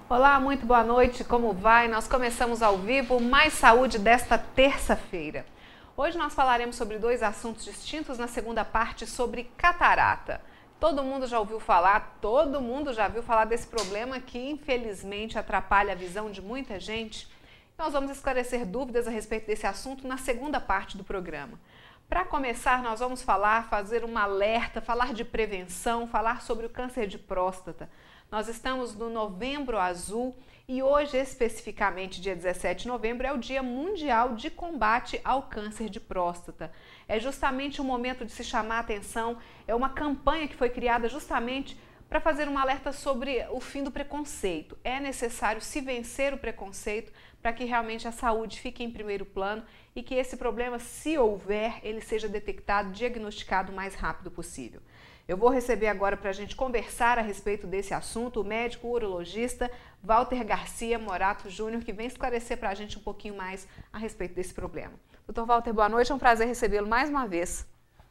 Olá, muito boa noite, como vai? Nós começamos ao vivo Mais Saúde desta terça-feira. Hoje nós falaremos sobre dois assuntos distintos na segunda parte sobre catarata. Todo mundo já ouviu falar, todo mundo já viu falar desse problema que infelizmente atrapalha a visão de muita gente. Nós vamos esclarecer dúvidas a respeito desse assunto na segunda parte do programa. Para começar, nós vamos fazer um alerta, falar de prevenção, falar sobre o câncer de próstata. Nós estamos no Novembro Azul e hoje, especificamente dia 17 de novembro, é o Dia Mundial de Combate ao Câncer de Próstata. É justamente o momento de se chamar a atenção, é uma campanha que foi criada justamente para fazer um alerta sobre o fim do preconceito. É necessário se vencer o preconceito para que realmente a saúde fique em primeiro plano e que esse problema, se houver, ele seja detectado, diagnosticado o mais rápido possível. Eu vou receber agora para a gente conversar a respeito desse assunto o médico urologista Walter Garcia Morato Júnior, que vem esclarecer para a gente um pouquinho mais a respeito desse problema. Doutor Walter, boa noite, é um prazer recebê-lo mais uma vez.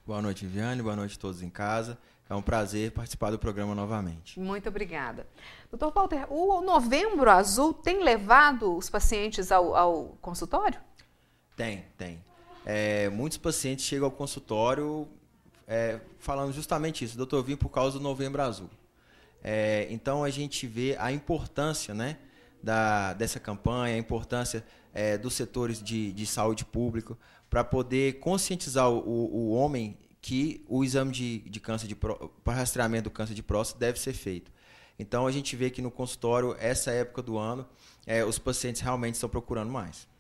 Boa noite, Viviane, boa noite a todos em casa. É um prazer participar do programa novamente. Muito obrigada. Doutor Walter, o Novembro Azul tem levado os pacientes ao consultório? Tem. Muitos pacientes chegam ao consultório falando justamente isso. Doutor, eu vim por causa do Novembro Azul. Então a gente vê a importância, né, dessa campanha, a importância dos setores de saúde pública para poder conscientizar o homem que o exame de câncer para rastreamento do câncer de próstata deve ser feito. Então a gente vê que no consultório, essa época do ano, os pacientes realmente estão procurando mais.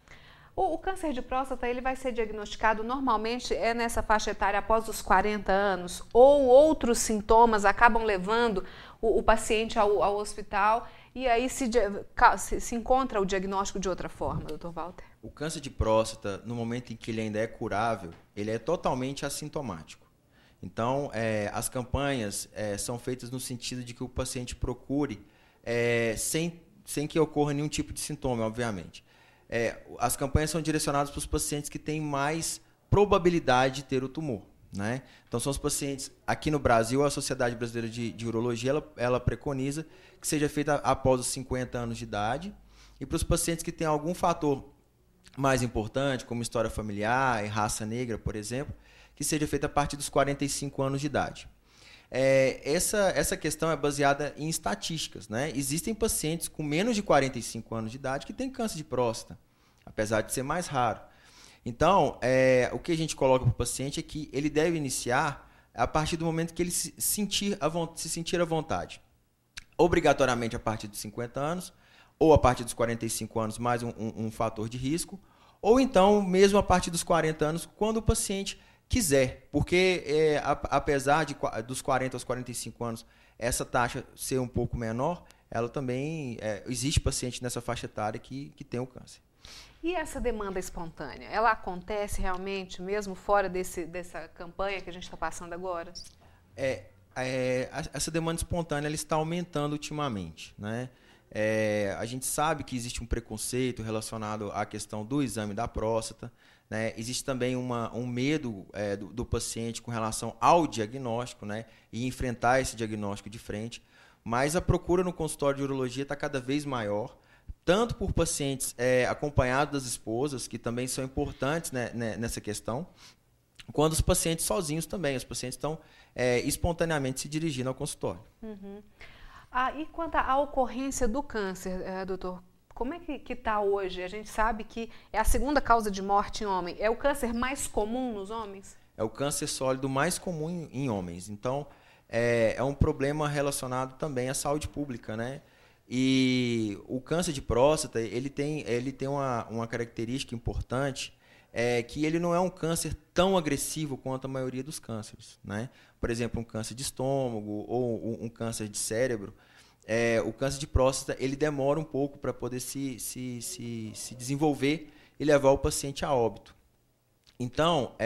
O câncer de próstata ele vai ser diagnosticado normalmente nessa faixa etária após os 40 anos ou outros sintomas acabam levando o paciente ao hospital e aí se encontra o diagnóstico de outra forma, doutor Walter? O câncer de próstata, no momento em que ele ainda é curável, ele é totalmente assintomático. Então, as campanhas são feitas no sentido de que o paciente procure sem que ocorra nenhum tipo de sintoma, obviamente. As campanhas são direcionadas para os pacientes que têm mais probabilidade de ter o tumor, né? Então, são os pacientes, aqui no Brasil, a Sociedade Brasileira de Urologia, ela preconiza que seja feita após os 50 anos de idade, e para os pacientes que têm algum fator mais importante, como história familiar e raça negra, por exemplo, que seja feita a partir dos 45 anos de idade. Essa questão é baseada em estatísticas, né? Existem pacientes com menos de 45 anos de idade que têm câncer de próstata, apesar de ser mais raro. Então, o que a gente coloca para o paciente é que ele deve iniciar a partir do momento que ele se sentir à vontade. Obrigatoriamente a partir dos 50 anos, ou a partir dos 45 anos, mais um fator de risco, ou então mesmo a partir dos 40 anos, quando o paciente quiser, porque apesar dos 40 aos 45 anos essa taxa ser um pouco menor, ela também existe paciente nessa faixa etária que tem o câncer. E essa demanda espontânea, ela acontece realmente mesmo fora dessa campanha que a gente está passando agora? Essa demanda espontânea ela está aumentando ultimamente, né? A gente sabe que existe um preconceito relacionado à questão do exame da próstata, né? Existe também um medo do paciente com relação ao diagnóstico, né? E enfrentar esse diagnóstico de frente, mas a procura no consultório de urologia está cada vez maior, tanto por pacientes acompanhados das esposas, que também são importantes, né, nessa questão, quanto os pacientes sozinhos também. Os pacientes estão espontaneamente se dirigindo ao consultório. Uhum. E quanto à ocorrência do câncer, doutor, como é que está hoje? A gente sabe que é a segunda causa de morte em homem. É o câncer mais comum nos homens? É o câncer sólido mais comum em homens. Então, é um problema relacionado também à saúde pública, né? E o câncer de próstata, ele tem uma característica importante, que ele não é um câncer tão agressivo quanto a maioria dos cânceres, né? Por exemplo, um câncer de estômago ou um câncer de cérebro. O câncer de próstata ele demora um pouco para poder se desenvolver e levar o paciente a óbito. Então,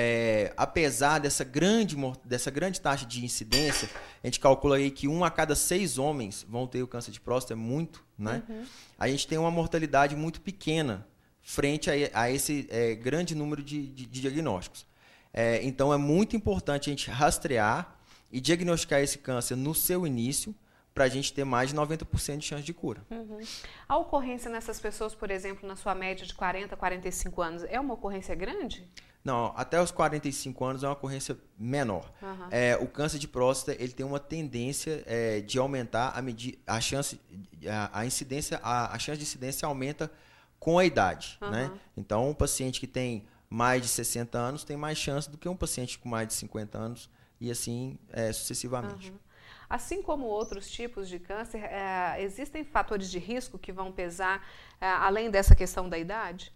apesar dessa grande taxa de incidência, a gente calcula aí que 1 a cada 6 homens vão ter o câncer de próstata, é muito, né? Uhum. A gente tem uma mortalidade muito pequena frente a esse grande número de diagnósticos. Então, é muito importante a gente rastrear e diagnosticar esse câncer no seu início, para a gente ter mais de 90% de chance de cura. A ocorrência nessas pessoas, por exemplo, na sua média de 40 a 45 anos, é uma ocorrência grande? Não, até os 45 anos é uma ocorrência menor. O câncer de próstata ele tem uma tendência de aumentar a chance de incidência aumenta com a idade. Né? Então, um paciente que tem mais de 60 anos tem mais chance do que um paciente com mais de 50 anos e assim sucessivamente. Assim como outros tipos de câncer, existem fatores de risco que vão pesar além dessa questão da idade?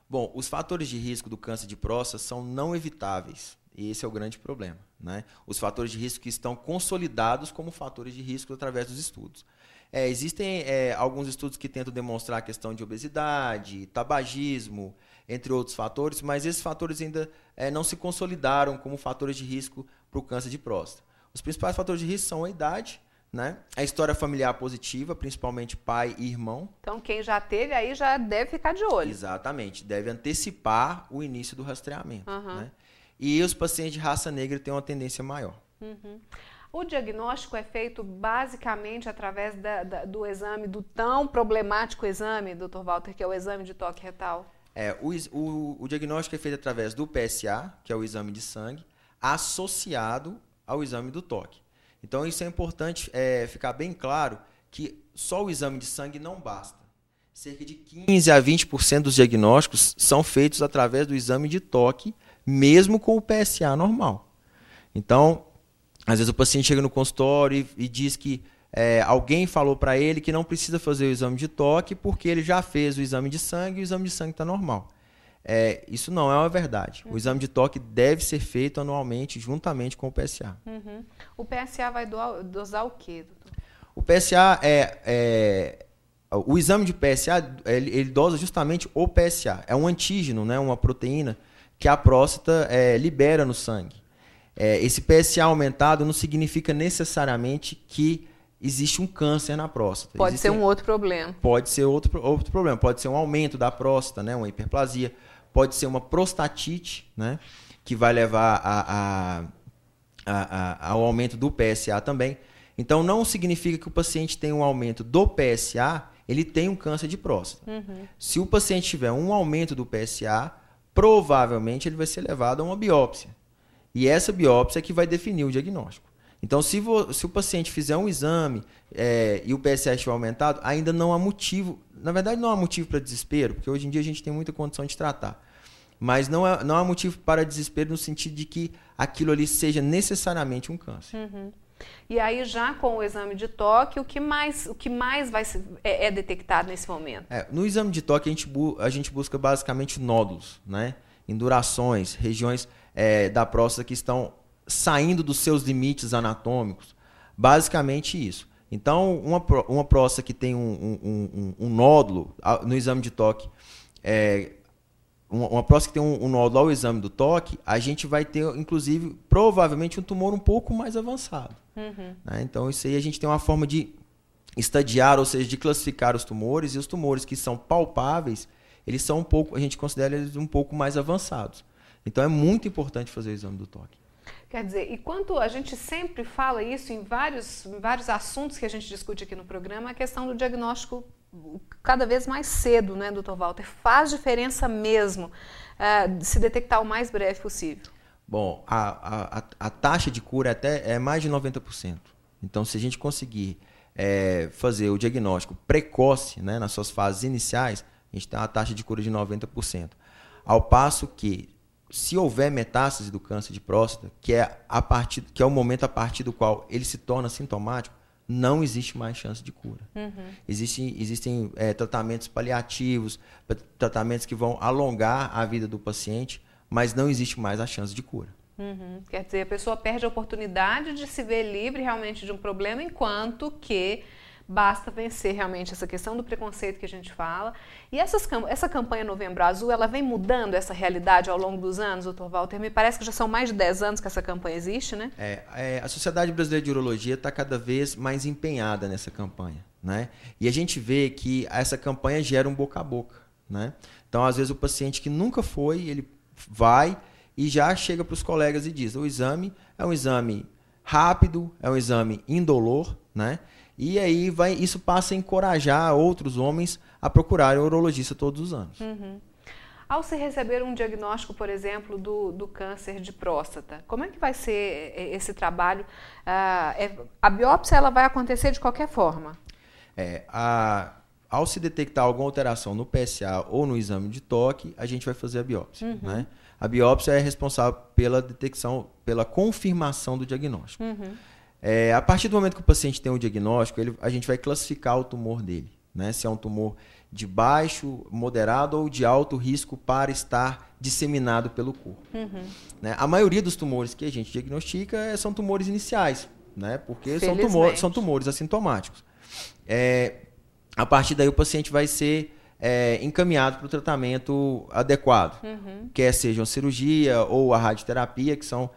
Bom, os fatores de risco do câncer de próstata são não evitáveis. E esse é o grande problema. Né? Os fatores de risco que estão consolidados como fatores de risco através dos estudos. Existem alguns estudos que tentam demonstrar a questão de obesidade, tabagismo, entre outros fatores, mas esses fatores ainda não se consolidaram como fatores de risco para o câncer de próstata. Os principais fatores de risco são a idade, né? A história familiar positiva, principalmente pai e irmão. Então, quem já teve aí já deve ficar de olho. Exatamente, deve antecipar o início do rastreamento. Né? E os pacientes de raça negra têm uma tendência maior. O diagnóstico é feito basicamente através do exame, do tão problemático exame, Dr. Walter, que é o exame de toque retal? O diagnóstico é feito através do PSA, que é o exame de sangue, associado ao exame do toque. Então, isso é importante ficar bem claro que só o exame de sangue não basta. Cerca de 15 a 20% dos diagnósticos são feitos através do exame de toque, mesmo com o PSA normal. Então, às vezes o paciente chega no consultório e diz que alguém falou para ele que não precisa fazer o exame de toque porque ele já fez o exame de sangue e o exame de sangue está normal. Isso não é uma verdade. O exame de toque deve ser feito anualmente, juntamente com o PSA. O PSA vai dosar o quê, doutor? O PSA o exame de PSA, ele dosa justamente o PSA. É um antígeno, né, uma proteína que a próstata libera no sangue. Esse PSA aumentado não significa necessariamente que existe um câncer na próstata. Pode ser um outro problema. Pode ser outro problema. Pode ser um aumento da próstata, né, uma hiperplasia. Pode ser uma prostatite, né, que vai levar ao aumento do PSA também. Então, não significa que o paciente tem um aumento do PSA, ele tem um câncer de próstata. Se o paciente tiver um aumento do PSA, provavelmente ele vai ser levado a uma biópsia. E essa biópsia é que vai definir o diagnóstico. Então, se o paciente fizer um exame e o PSA estiver aumentado, ainda não há motivo, na verdade não há motivo para desespero, porque hoje em dia a gente tem muita condição de tratar. Mas não há motivo para desespero no sentido de que aquilo ali seja necessariamente um câncer. E aí, já com o exame de toque, o que mais é detectado nesse momento? No exame de toque, a gente busca basicamente nódulos, né? Indurações, regiões da próstata que estão saindo dos seus limites anatômicos. Basicamente isso. Então, uma próstata que tem um nódulo no exame de toque, uma próstata que tem um nódulo ao exame do toque, a gente vai ter, inclusive, provavelmente um tumor um pouco mais avançado. Né? Então, isso aí a gente tem uma forma de estadiar, ou seja, de classificar os tumores, e os tumores que são palpáveis, eles são a gente considera eles um pouco mais avançados. Então, é muito importante fazer o exame do toque. Quer dizer, e quanto a gente sempre fala isso em vários assuntos que a gente discute aqui no programa, a questão do diagnóstico cada vez mais cedo, né, Dr. Walter? Faz diferença mesmo se detectar o mais breve possível. Bom, a taxa de cura é mais de 90%. Então, se a gente conseguir fazer o diagnóstico precoce, né, nas suas fases iniciais, a gente tem uma taxa de cura de 90%. Ao passo que, se houver metástase do câncer de próstata, que é o momento a partir do qual ele se torna sintomático, não existe mais chance de cura. Existem tratamentos paliativos, tratamentos que vão alongar a vida do paciente, mas não existe mais a chance de cura. Quer dizer, a pessoa perde a oportunidade de se ver livre realmente de um problema, enquanto que basta vencer realmente essa questão do preconceito que a gente fala. E essa campanha Novembro Azul, ela vem mudando essa realidade ao longo dos anos, Dr. Walter? Me parece que já são mais de 10 anos que essa campanha existe, né? A Sociedade Brasileira de Urologia está cada vez mais empenhada nessa campanha, né? E a gente vê que essa campanha gera um boca a boca, né? Então, às vezes, o paciente que nunca foi, ele vai e já chega para os colegas e diz: o exame é um exame rápido, é um exame indolor, né? E aí isso passa a encorajar outros homens a procurarem o urologista todos os anos. Ao se receber um diagnóstico, por exemplo, do câncer de próstata, como é que vai ser esse trabalho? A biópsia ela vai acontecer de qualquer forma? Ao se detectar alguma alteração no PSA ou no exame de toque, a gente vai fazer a biópsia. Né? A biópsia é responsável pela detecção, pela confirmação do diagnóstico. A partir do momento que o paciente tem o diagnóstico, a gente vai classificar o tumor dele. Né? Se é um tumor de baixo, moderado ou de alto risco para estar disseminado pelo corpo. Né? A maioria dos tumores que a gente diagnostica são tumores iniciais, né? Porque são tumores assintomáticos. A partir daí o paciente vai ser encaminhado para o tratamento adequado, quer seja uma cirurgia ou a radioterapia, que são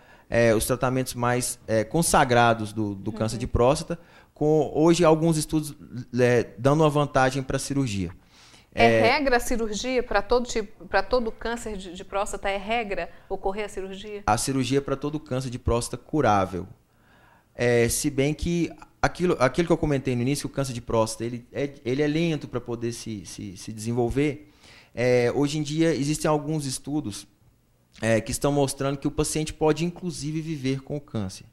os tratamentos mais consagrados do câncer de próstata, com hoje alguns estudos dando uma vantagem para a cirurgia. Regra a cirurgia para todo câncer de próstata? É regra ocorrer a cirurgia? A cirurgia para todo câncer de próstata curável. Se bem que aquilo que eu comentei no início, o câncer de próstata, ele é lento para poder se desenvolver. Hoje em dia existem alguns estudos que estão mostrando que o paciente pode inclusive viver com o câncer.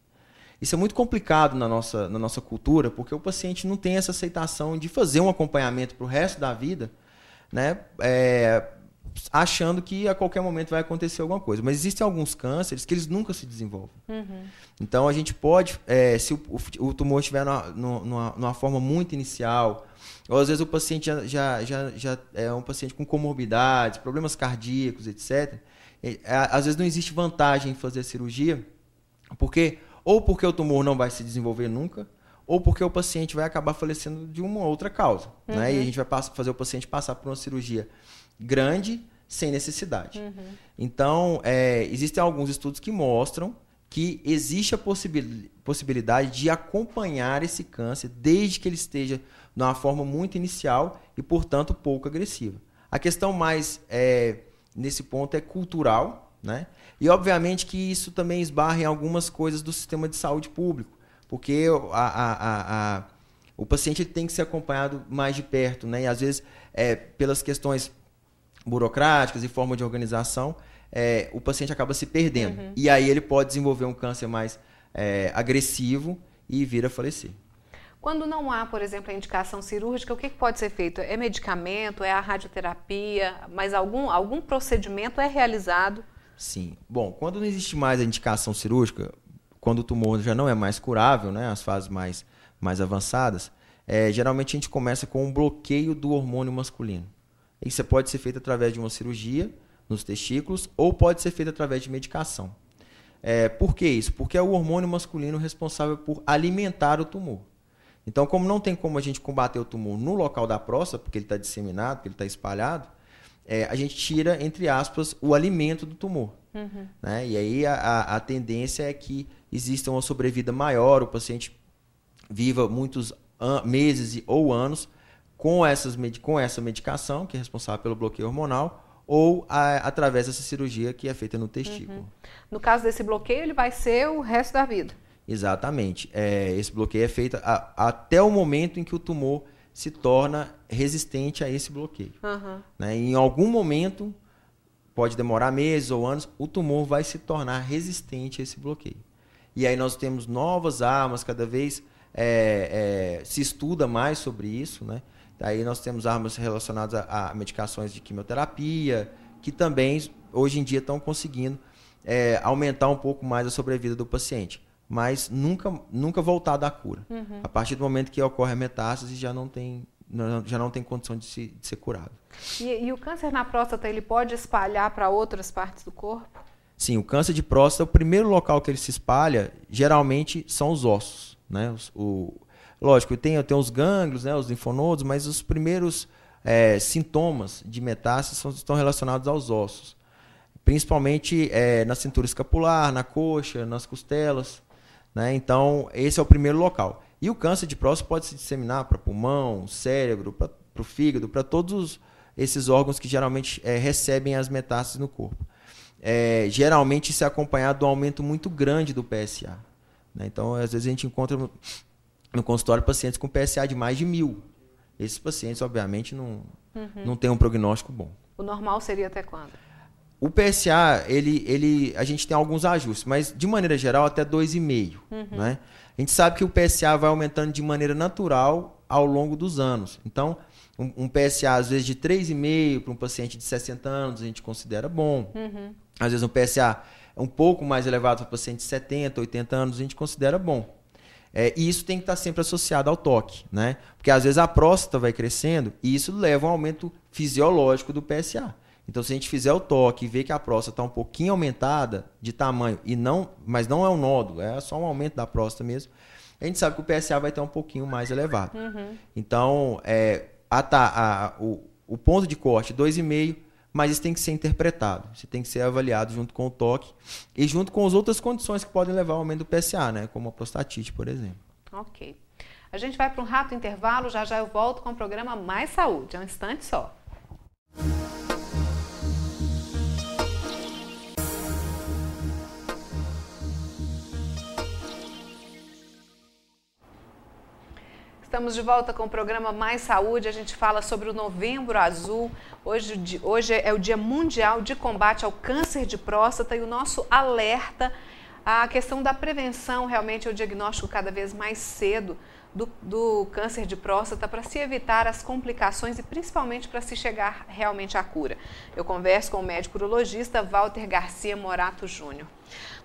Isso é muito complicado na nossa cultura, porque o paciente não tem essa aceitação de fazer um acompanhamento para o resto da vida, né? Achando que a qualquer momento vai acontecer alguma coisa. Mas existem alguns cânceres que eles nunca se desenvolvem. Então, a gente pode, se o tumor estiver numa forma muito inicial, ou às vezes o paciente já é um paciente com comorbidades, problemas cardíacos, etc., às vezes não existe vantagem em fazer a cirurgia, porque o tumor não vai se desenvolver nunca, ou porque o paciente vai acabar falecendo de uma outra causa. Né? E a gente vai fazer o paciente passar por uma cirurgia grande, sem necessidade. Então, existem alguns estudos que mostram que existe a possibilidade de acompanhar esse câncer desde que ele esteja numa forma muito inicial e, portanto, pouco agressiva. A questão mais, nesse ponto, é cultural, né? E, obviamente, que isso também esbarra em algumas coisas do sistema de saúde público, porque o paciente tem que ser acompanhado mais de perto, né? E, às vezes, pelas questões burocráticas e forma de organização, o paciente acaba se perdendo. E aí ele pode desenvolver um câncer mais agressivo e vir a falecer. Quando não há, por exemplo, a indicação cirúrgica, o que pode ser feito? É medicamento, é a radioterapia, mas algum procedimento é realizado? Sim. Bom, quando não existe mais a indicação cirúrgica, quando o tumor já não é mais curável, né, as fases mais avançadas, geralmente a gente começa com um bloqueio do hormônio masculino. Isso pode ser feito através de uma cirurgia nos testículos ou pode ser feito através de medicação. Por que isso? Porque é o hormônio masculino responsável por alimentar o tumor. Então, como não tem como a gente combater o tumor no local da próstata, porque ele está disseminado, porque ele está espalhado, a gente tira, entre aspas, o alimento do tumor. Né? E aí a tendência é que exista uma sobrevida maior, o paciente viva muitos meses ou anos com essa medicação, que é responsável pelo bloqueio hormonal, ou através dessa cirurgia que é feita no testículo. No caso desse bloqueio, ele vai ser o resto da vida? Exatamente. Esse bloqueio é feito até o momento em que o tumor se torna resistente a esse bloqueio. Né? Em algum momento, pode demorar meses ou anos, o tumor vai se tornar resistente a esse bloqueio. E aí nós temos novas armas, cada vez se estuda mais sobre isso, né? Aí nós temos armas relacionadas a medicações de quimioterapia, que também, hoje em dia, estão conseguindo aumentar um pouco mais a sobrevida do paciente. Mas nunca voltada à cura. A partir do momento que ocorre a metástase, já não tem condição de ser curado. E o câncer na próstata, ele pode espalhar para outras partes do corpo? Sim, o câncer de próstata, o primeiro local que ele se espalha, geralmente, são os ossos. Né? Lógico, tem os gânglios, né, os linfonodos, mas os primeiros sintomas de metástase estão relacionados aos ossos. Principalmente na cintura escapular, na coxa, nas costelas. Né? Então, esse é o primeiro local. E o câncer de próstata pode se disseminar para pulmão, cérebro, para o fígado, para todos esses órgãos que geralmente recebem as metástases no corpo. Geralmente isso é acompanhado de um aumento muito grande do PSA. né? Então, às vezes a gente encontra no consultório pacientes com PSA de mais de 1.000. Esses pacientes, obviamente, não têm um prognóstico bom. O normal seria até quando? O PSA, a gente tem alguns ajustes, mas de maneira geral até 2,5. Né? A gente sabe que o PSA vai aumentando de maneira natural ao longo dos anos. Então, um PSA às vezes de 3,5 para um paciente de 60 anos a gente considera bom. Às vezes um PSA um pouco mais elevado para um paciente de 70, 80 anos a gente considera bom. E isso tem que estar sempre associado ao toque, né? Porque às vezes a próstata vai crescendo e isso leva a um aumento fisiológico do PSA. Então, se a gente fizer o toque e ver que a próstata está um pouquinho aumentada de tamanho, mas não é um nódulo, é só um aumento da próstata mesmo, a gente sabe que o PSA vai estar um pouquinho mais elevado. Então, o ponto de corte 2,5, mas isso tem que ser interpretado. Isso tem que ser avaliado junto com o toque e junto com as outras condições que podem levar ao aumento do PSA, né? Como a prostatite, por exemplo. Ok. A gente vai para um rápido intervalo, já eu volto com o programa Mais Saúde. É um instante só. Estamos de volta com o programa Mais Saúde. A gente fala sobre o Novembro Azul. Hoje é o Dia Mundial de Combate ao Câncer de Próstata e o nosso alerta à questão da prevenção, realmente é o diagnóstico cada vez mais cedo do câncer de próstata para se evitar as complicações e principalmente para se chegar realmente à cura. Eu converso com o médico urologista Walter Garcia Morato Júnior.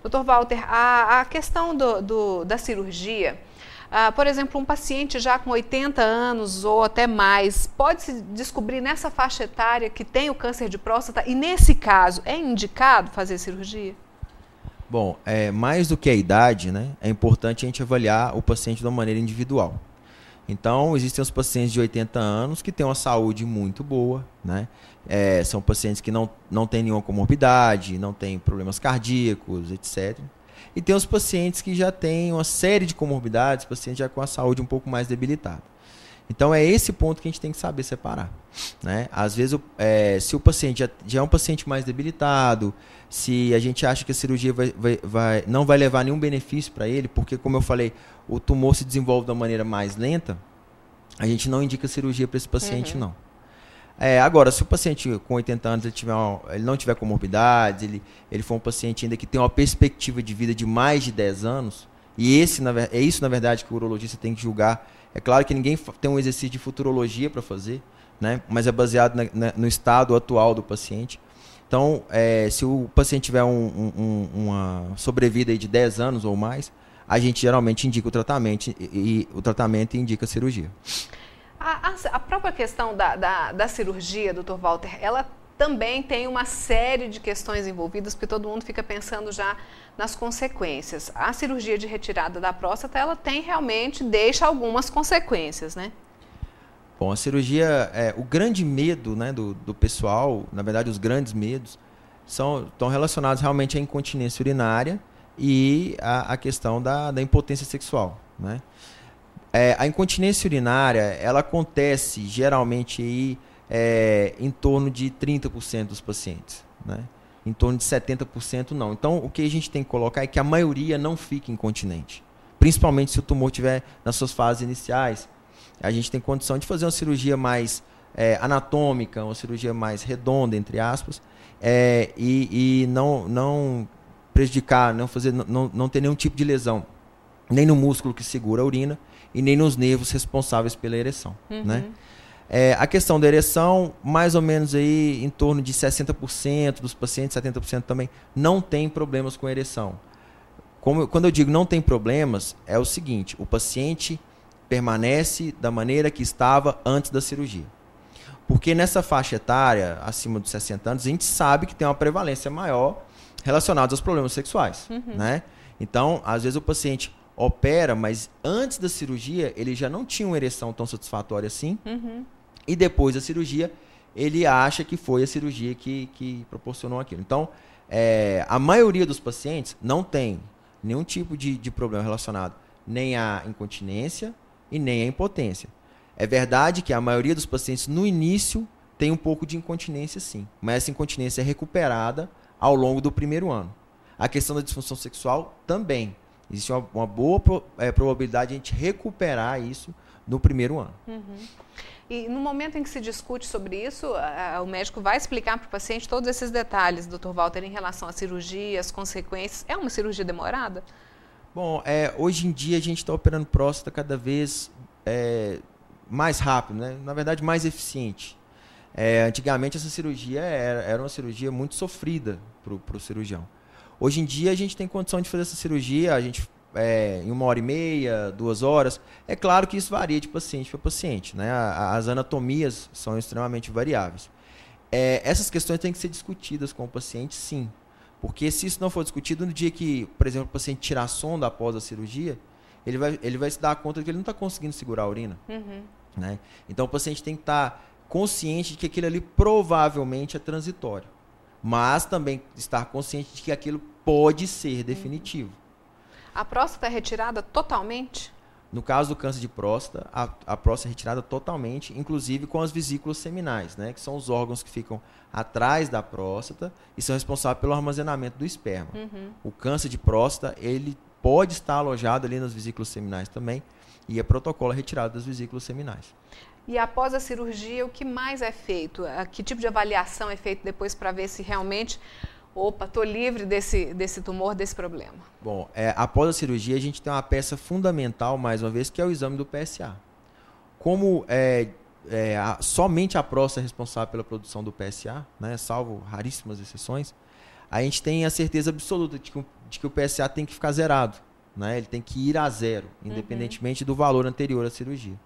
Dr. Walter, a questão da cirurgia... por exemplo, um paciente já com 80 anos ou até mais, pode-se descobrir nessa faixa etária que tem o câncer de próstata e, nesse caso, é indicado fazer cirurgia? Bom, mais do que a idade, né, é importante a gente avaliar o paciente de uma maneira individual. Então, existem os pacientes de 80 anos que têm uma saúde muito boa, né? São pacientes que não têm nenhuma comorbidade, não têm problemas cardíacos, etc. E tem os pacientes que já têm uma série de comorbidades, pacientes já com a saúde um pouco mais debilitada. Então, é esse ponto que a gente tem que saber separar, né? Às vezes, se o paciente já é um paciente mais debilitado, se a gente acha que a cirurgia não vai levar nenhum benefício para ele, porque, como eu falei, o tumor se desenvolve de uma maneira mais lenta, a gente não indica cirurgia para esse paciente, não. Agora, se o paciente com 80 anos ele não tiver comorbidades, ele for um paciente ainda que tem uma perspectiva de vida de mais de 10 anos, e é isso, na verdade, que o urologista tem que julgar. É claro que ninguém tem um exercício de futurologia para fazer, né? Mas é baseado no estado atual do paciente. Então, se o paciente tiver uma sobrevida aí de 10 anos ou mais, a gente geralmente indica o tratamento e indica a cirurgia. A própria questão da cirurgia, Dr. Walter, ela também tem uma série de questões envolvidas, porque todo mundo fica pensando já nas consequências. A cirurgia de retirada da próstata, ela deixa algumas consequências, né? Bom, a cirurgia, o grande medo, né, do pessoal, na verdade os grandes medos, estão relacionados realmente à incontinência urinária e à questão da impotência sexual, né? A incontinência urinária, ela acontece geralmente aí, em torno de 30% dos pacientes, né? Em torno de 70% não. Então, o que a gente tem que colocar é que a maioria não fica incontinente, principalmente se o tumor estiver nas suas fases iniciais. A gente tem condição de fazer uma cirurgia mais anatômica, uma cirurgia mais redonda, entre aspas, e não prejudicar, não ter nenhum tipo de lesão, nem no músculo que segura a urina e nem nos nervos responsáveis pela ereção, né? A questão da ereção, mais ou menos aí em torno de 60% dos pacientes, 70% também, não tem problemas com ereção. Quando eu digo não tem problemas, é o seguinte: o paciente permanece da maneira que estava antes da cirurgia. Porque nessa faixa etária, acima dos 60 anos, a gente sabe que tem uma prevalência maior relacionada aos problemas sexuais, né? Então, às vezes o paciente opera, mas antes da cirurgia ele já não tinha uma ereção tão satisfatória assim. E depois da cirurgia, ele acha que foi a cirurgia que proporcionou aquilo. Então, a maioria dos pacientes não tem nenhum tipo de problema relacionado nem à incontinência e nem à impotência. É verdade que a maioria dos pacientes, no início, tem um pouco de incontinência, sim. Mas essa incontinência é recuperada ao longo do primeiro ano. A questão da disfunção sexual também. Existe uma boa probabilidade de a gente recuperar isso no primeiro ano. E no momento em que se discute sobre isso, o médico vai explicar para o paciente todos esses detalhes, Dr. Walter, em relação à cirurgia, as consequências. É uma cirurgia demorada? Bom, hoje em dia a gente está operando próstata cada vez mais rápido, né? Na verdade mais eficiente. Antigamente essa cirurgia era uma cirurgia muito sofrida para o cirurgião. Hoje em dia a gente tem condição de fazer essa cirurgia, em 1h30, 2 horas. É claro que isso varia de paciente para paciente, né? As anatomias são extremamente variáveis. Essas questões têm que ser discutidas com o paciente, sim. Porque se isso não for discutido, no dia que, por exemplo, o paciente tirar a sonda após a cirurgia, ele vai se dar conta de que ele não está conseguindo segurar a urina. Né? Então o paciente tem que estar consciente de que aquilo ali provavelmente é transitório. Mas também estar consciente de que aquilo pode ser definitivo. A próstata é retirada totalmente? No caso do câncer de próstata, a próstata é retirada totalmente, inclusive com as vesículas seminais, né, que são os órgãos que ficam atrás da próstata e são responsáveis pelo armazenamento do esperma. O câncer de próstata, ele pode estar alojado ali nas vesículas seminais também, e é protocolo a retirada das vesículas seminais. E após a cirurgia, o que mais é feito? Que tipo de avaliação é feito depois para ver se realmente, estou livre desse tumor, desse problema? Bom, após a cirurgia, a gente tem uma peça fundamental, mais uma vez, que é o exame do PSA. Como somente a próstata é responsável pela produção do PSA, né, salvo raríssimas exceções, a gente tem a certeza absoluta de que o PSA tem que ficar zerado. Né, ele tem que ir a zero, independentemente do valor anterior à cirurgia.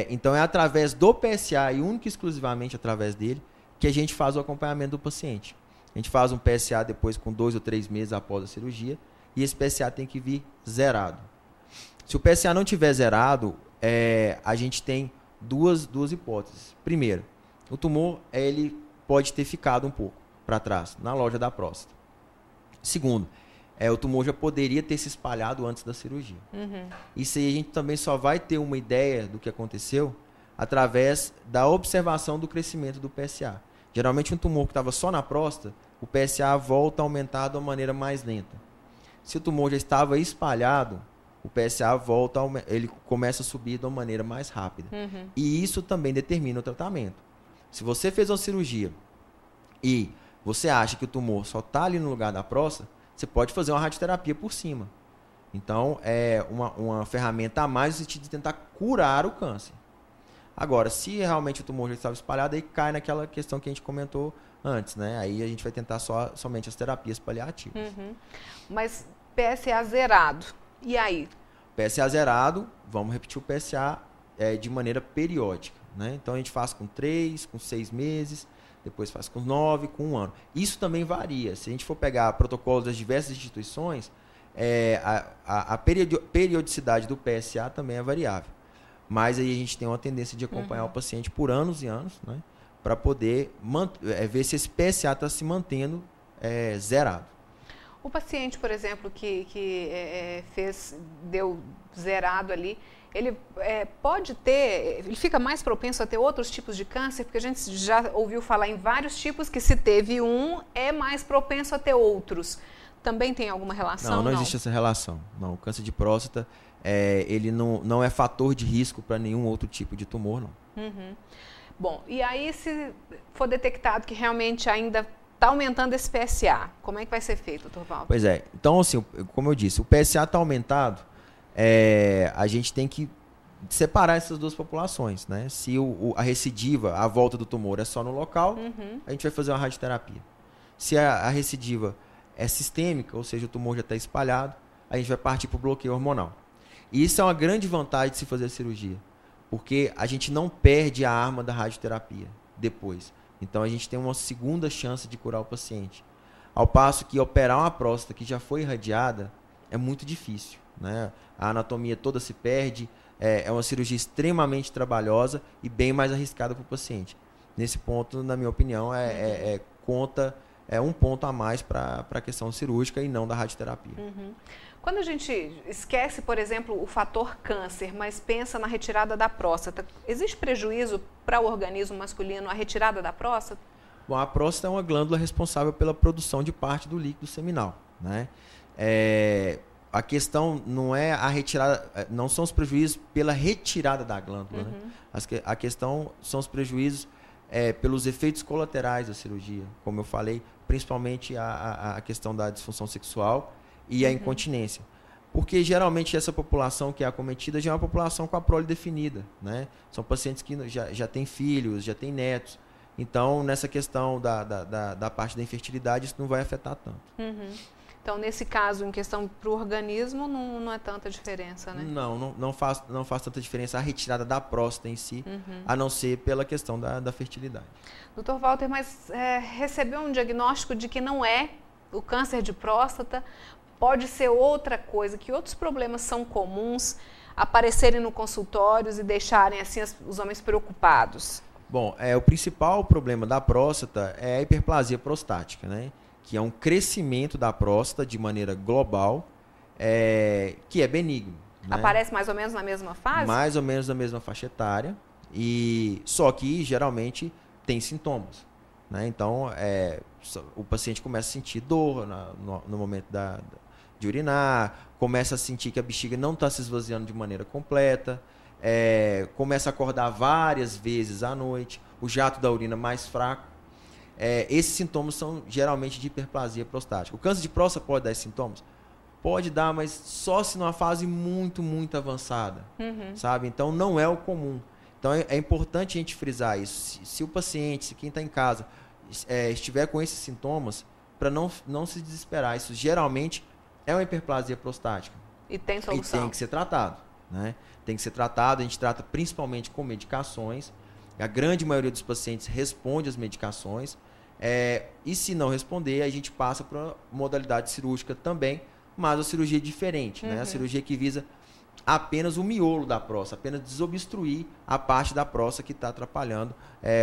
Então é através do PSA e única e exclusivamente através dele que a gente faz o acompanhamento do paciente. A gente faz um PSA depois com 2 ou 3 meses após a cirurgia e esse PSA tem que vir zerado. Se o PSA não tiver zerado, a gente tem duas hipóteses. Primeiro, o tumor ele pode ter ficado um pouco para trás, na loja da próstata. Segundo, o tumor já poderia ter se espalhado antes da cirurgia. Isso aí a gente também só vai ter uma ideia do que aconteceu através da observação do crescimento do PSA. Geralmente um tumor que estava só na próstata, o PSA volta a aumentar de uma maneira mais lenta. Se o tumor já estava espalhado, o PSA ele começa a subir de uma maneira mais rápida. E isso também determina o tratamento. Se você fez uma cirurgia e você acha que o tumor só está ali no lugar da próstata, você pode fazer uma radioterapia por cima. Então, é uma ferramenta a mais no sentido de tentar curar o câncer. Agora, se realmente o tumor já estava espalhado, aí cai naquela questão que a gente comentou antes, né? Aí a gente vai tentar somente as terapias paliativas. Mas PSA zerado, e aí? PSA zerado, vamos repetir o PSA de maneira periódica, né? Então, a gente faz com 3, com 6 meses... Depois faz com 9, com 1 ano. Isso também varia. Se a gente for pegar protocolos das diversas instituições, a periodicidade do PSA também é variável. Mas aí a gente tem uma tendência de acompanhar o paciente por anos e anos, né, para poder ver se esse PSA está se mantendo zerado. O paciente, por exemplo, que deu zerado ali, ele pode ter, ele fica mais propenso a ter outros tipos de câncer, porque a gente já ouviu falar em vários tipos que se teve um, é mais propenso a ter outros. Também tem alguma relação? Não existe essa relação. Não, o câncer de próstata, ele não é fator de risco para nenhum outro tipo de tumor, não. Bom, e aí se for detectado que realmente ainda está aumentando esse PSA, como é que vai ser feito, Dr. Walter? Pois é, então assim, como eu disse, o PSA está aumentado, a gente tem que separar essas duas populações, né? Se a recidiva, a volta do tumor é só no local, a gente vai fazer uma radioterapia. Se a recidiva é sistêmica, ou seja, o tumor já está espalhado, a gente vai partir para o bloqueio hormonal. E isso é uma grande vantagem de se fazer a cirurgia, porque a gente não perde a arma da radioterapia depois. Então a gente tem uma segunda chance de curar o paciente. Ao passo que operar uma próstata que já foi irradiada é muito difícil, né? A anatomia toda se perde, é uma cirurgia extremamente trabalhosa e bem mais arriscada para o paciente. Nesse ponto, na minha opinião, conta um ponto a mais para a questão cirúrgica e não da radioterapia. Quando a gente esquece, por exemplo, o fator câncer, mas pensa na retirada da próstata, existe prejuízo para o organismo masculino a retirada da próstata? Bom, a próstata é uma glândula responsável pela produção de parte do líquido seminal, né? a questão não é a retirada, não são os prejuízos pela retirada da glândula, né? A questão são os prejuízos pelos efeitos colaterais da cirurgia, como eu falei, principalmente a questão da disfunção sexual e a incontinência. Porque geralmente essa população que é acometida já é uma população com a prole definida, né? São pacientes que já têm filhos, já têm netos. Então, nessa questão da parte da infertilidade, isso não vai afetar tanto. Então, nesse caso, em questão para o organismo, não é tanta diferença, né? Não faz tanta diferença a retirada da próstata em si, a não ser pela questão da fertilidade. Dr. Walter, mas recebeu um diagnóstico de que não é o câncer de próstata, pode ser outra coisa, que outros problemas são comuns aparecerem no consultório e deixarem assim os homens preocupados? Bom, o principal problema da próstata é a hiperplasia prostática, né? Que é um crescimento da próstata de maneira global, que é benigno. Né? Aparece mais ou menos na mesma fase? Mais ou menos na mesma faixa etária, só que geralmente tem sintomas. Né? Então, o paciente começa a sentir dor no momento de urinar, começa a sentir que a bexiga não está se esvaziando de maneira completa, começa a acordar várias vezes à noite, o jato da urina mais fraco. Esses sintomas são geralmente de hiperplasia prostática. O câncer de próstata pode dar esses sintomas? Pode dar, mas só se numa fase muito, muito avançada, sabe? Então, não é o comum. Então, é importante a gente frisar isso. Se o paciente, se quem está em casa, estiver com esses sintomas, para não se desesperar. Isso geralmente é uma hiperplasia prostática. E tem solução. E tem que ser tratado, né? Tem que ser tratado, a gente trata principalmente com medicações. A grande maioria dos pacientes responde às medicações. E se não responder, a gente passa para a modalidade cirúrgica também, mas a cirurgia é diferente, né? A cirurgia que visa apenas o miolo da próstata, apenas desobstruir a parte da próstata que está atrapalhando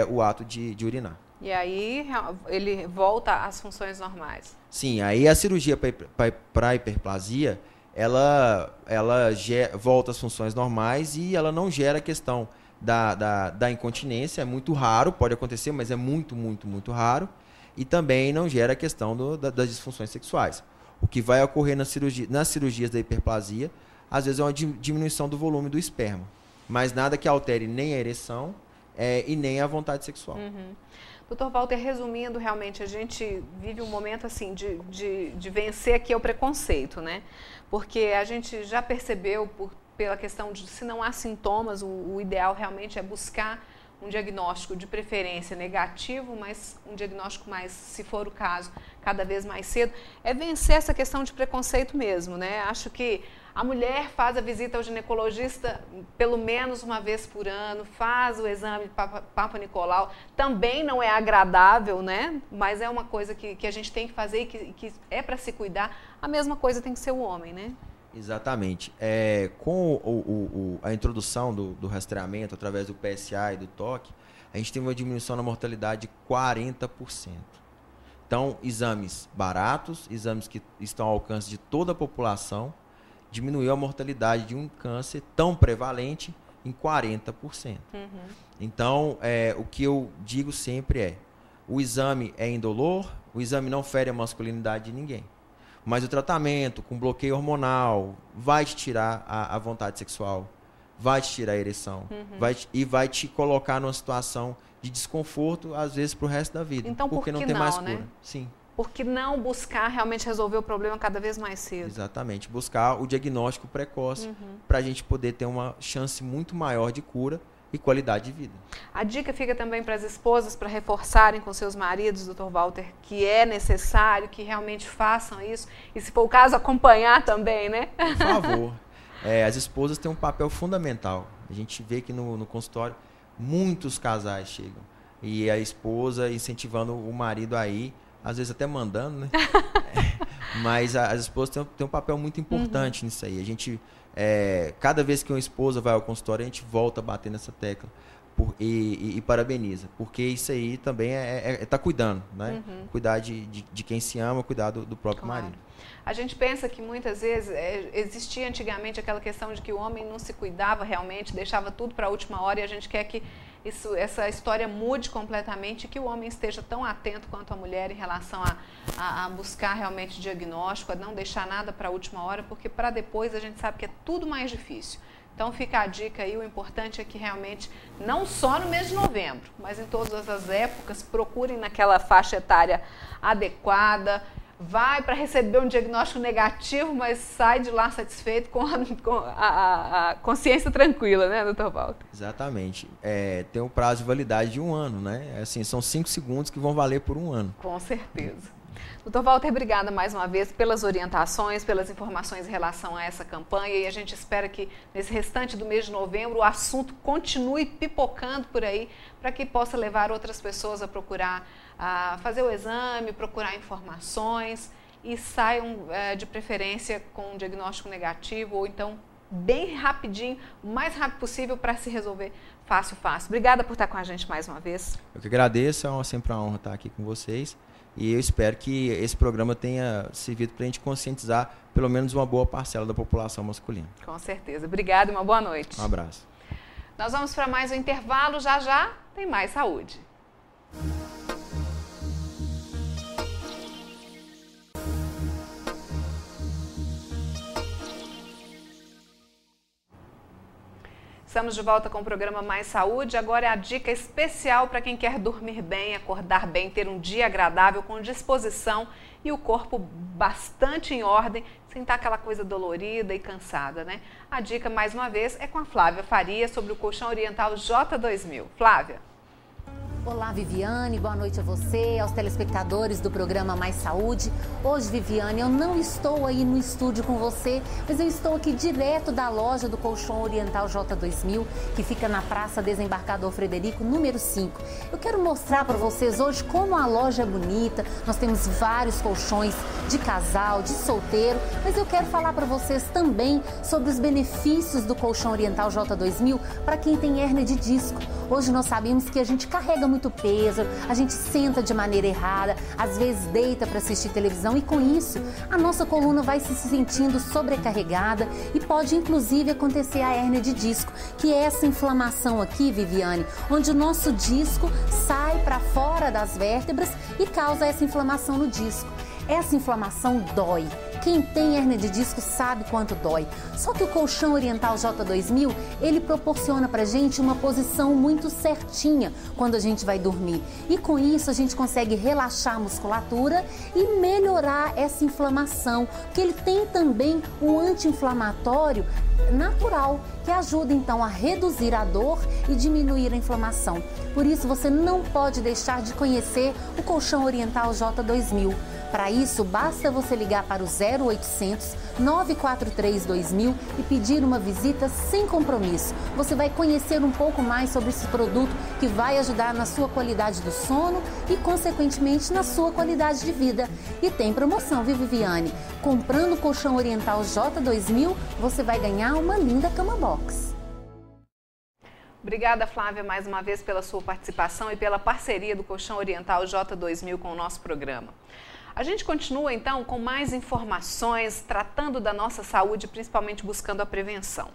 o ato de urinar. E aí ele volta às funções normais. Sim, aí a cirurgia para a hiperplasia, ela volta às funções normais e ela não gera a questão da incontinência. É muito raro, pode acontecer, mas é muito, muito, muito raro. E também não gera a questão das disfunções sexuais. O que vai ocorrer nas cirurgias da hiperplasia, às vezes é uma diminuição do volume do esperma, mas nada que altere nem a ereção e nem a vontade sexual. Dr. Walter, resumindo, realmente a gente vive um momento assim de vencer aqui o preconceito, né? Porque a gente já percebeu, pela questão de se não há sintomas, o ideal realmente é buscar um diagnóstico de preferência negativo, mas um diagnóstico mais, se for o caso, cada vez mais cedo, é vencer essa questão de preconceito mesmo, né? Acho que a mulher faz a visita ao ginecologista pelo menos uma vez por ano, faz o exame de Papa Nicolau, também não é agradável, né? Mas é uma coisa que a gente tem que fazer e que é para se cuidar. A mesma coisa tem que ser o homem, né? Exatamente. Com a introdução do rastreamento através do PSA e do toque, a gente tem uma diminuição na mortalidade de 40%. Então, exames baratos, exames que estão ao alcance de toda a população, diminuiu a mortalidade de um câncer tão prevalente em 40%. Então, o que eu digo sempre o exame é indolor, o exame não fere a masculinidade de ninguém. Mas o tratamento com bloqueio hormonal vai te tirar a vontade sexual, vai te tirar a ereção, vai te colocar numa situação de desconforto, às vezes, para o resto da vida. Então, porque não tem mais cura. Né? Sim. Por que não buscar realmente resolver o problema cada vez mais cedo? Exatamente. Buscar o diagnóstico precoce para a gente poder ter uma chance muito maior de cura e qualidade de vida. A dica fica também para as esposas, para reforçarem com seus maridos, Dr. Walter, que é necessário que realmente façam isso e, se for o caso, acompanhar também, né? Por favor. As esposas têm um papel fundamental. A gente vê que no consultório muitos casais chegam e a esposa incentivando o marido aí, às vezes até mandando, né? Mas as esposas têm um papel muito importante nisso aí. A gente, cada vez que uma esposa vai ao consultório, a gente volta a bater nessa tecla e parabeniza. Porque isso aí também tá cuidando, né? Cuidar de quem se ama, cuidar do próprio marido. A gente pensa que muitas vezes existia antigamente aquela questão de que o homem não se cuidava realmente, deixava tudo para a última hora, e a gente quer que essa história mude completamente e que o homem esteja tão atento quanto a mulher em relação a buscar realmente diagnóstico, a não deixar nada para a última hora, porque para depois a gente sabe que é tudo mais difícil. Então fica a dica aí, o importante é que realmente, não só no mês de novembro, mas em todas as épocas, procurem naquela faixa etária adequada, vai para receber um diagnóstico negativo, mas sai de lá satisfeito com a consciência tranquila, né, doutor Walter? Exatamente. Tem um prazo de validade de 1 ano, né? Assim, são 5 segundos que vão valer por 1 ano. Com certeza. Doutor Walter, obrigada mais uma vez pelas orientações, pelas informações em relação a essa campanha, e a gente espera que nesse restante do mês de novembro o assunto continue pipocando por aí, para que possa levar outras pessoas a procurar, a fazer o exame, procurar informações e saiam de preferência com um diagnóstico negativo, ou então bem rapidinho, o mais rápido possível, para se resolver fácil. Obrigada por estar com a gente mais uma vez. Eu que agradeço, é sempre uma honra estar aqui com vocês. E eu espero que esse programa tenha servido para a gente conscientizar pelo menos uma boa parcela da população masculina. Com certeza. Obrigada e uma boa noite. Um abraço. Nós vamos para mais um intervalo. Já tem mais saúde. Estamos de volta com o programa Mais Saúde. Agora é a dica especial para quem quer dormir bem, acordar bem, ter um dia agradável, com disposição e o corpo bastante em ordem, sem estar aquela coisa dolorida e cansada, né? A dica, mais uma vez, é com a Flávia Faria sobre o colchão oriental J2000. Flávia. Olá, Viviane, boa noite a você, aos telespectadores do programa Mais Saúde. Hoje, Viviane, eu não estou aí no estúdio com você, mas eu estou aqui direto da loja do Colchão Oriental J2000, que fica na Praça Desembarcador Frederico, número 5. Eu quero mostrar para vocês hoje como a loja é bonita. Nós temos vários colchões de casal, de solteiro, mas eu quero falar para vocês também sobre os benefícios do Colchão Oriental J2000 para quem tem hérnia de disco. Hoje nós sabemos que a gente carrega muito peso, a gente senta de maneira errada, às vezes deita para assistir televisão e com isso a nossa coluna vai se sentindo sobrecarregada e pode inclusive acontecer a hérnia de disco, que é essa inflamação aqui, Viviane, onde o nosso disco sai para fora das vértebras e causa essa inflamação no disco. Essa inflamação dói. Quem tem hérnia de disco sabe quanto dói. Só que o colchão oriental J2000, ele proporciona pra gente uma posição muito certinha quando a gente vai dormir. E com isso a gente consegue relaxar a musculatura e melhorar essa inflamação, porque ele tem também um anti-inflamatório natural, que ajuda então a reduzir a dor e diminuir a inflamação. Por isso você não pode deixar de conhecer o colchão oriental J2000. Para isso, basta você ligar para o 0800 943 2000 e pedir uma visita sem compromisso. Você vai conhecer um pouco mais sobre esse produto que vai ajudar na sua qualidade do sono e, consequentemente, na sua qualidade de vida. E tem promoção, viu, Viviane? Comprando o colchão oriental J2000, você vai ganhar uma linda cama box. Obrigada, Flávia, mais uma vez pela sua participação e pela parceria do Colchão Oriental J2000 com o nosso programa. A gente continua, então, com mais informações, tratando da nossa saúde, principalmente buscando a prevenção.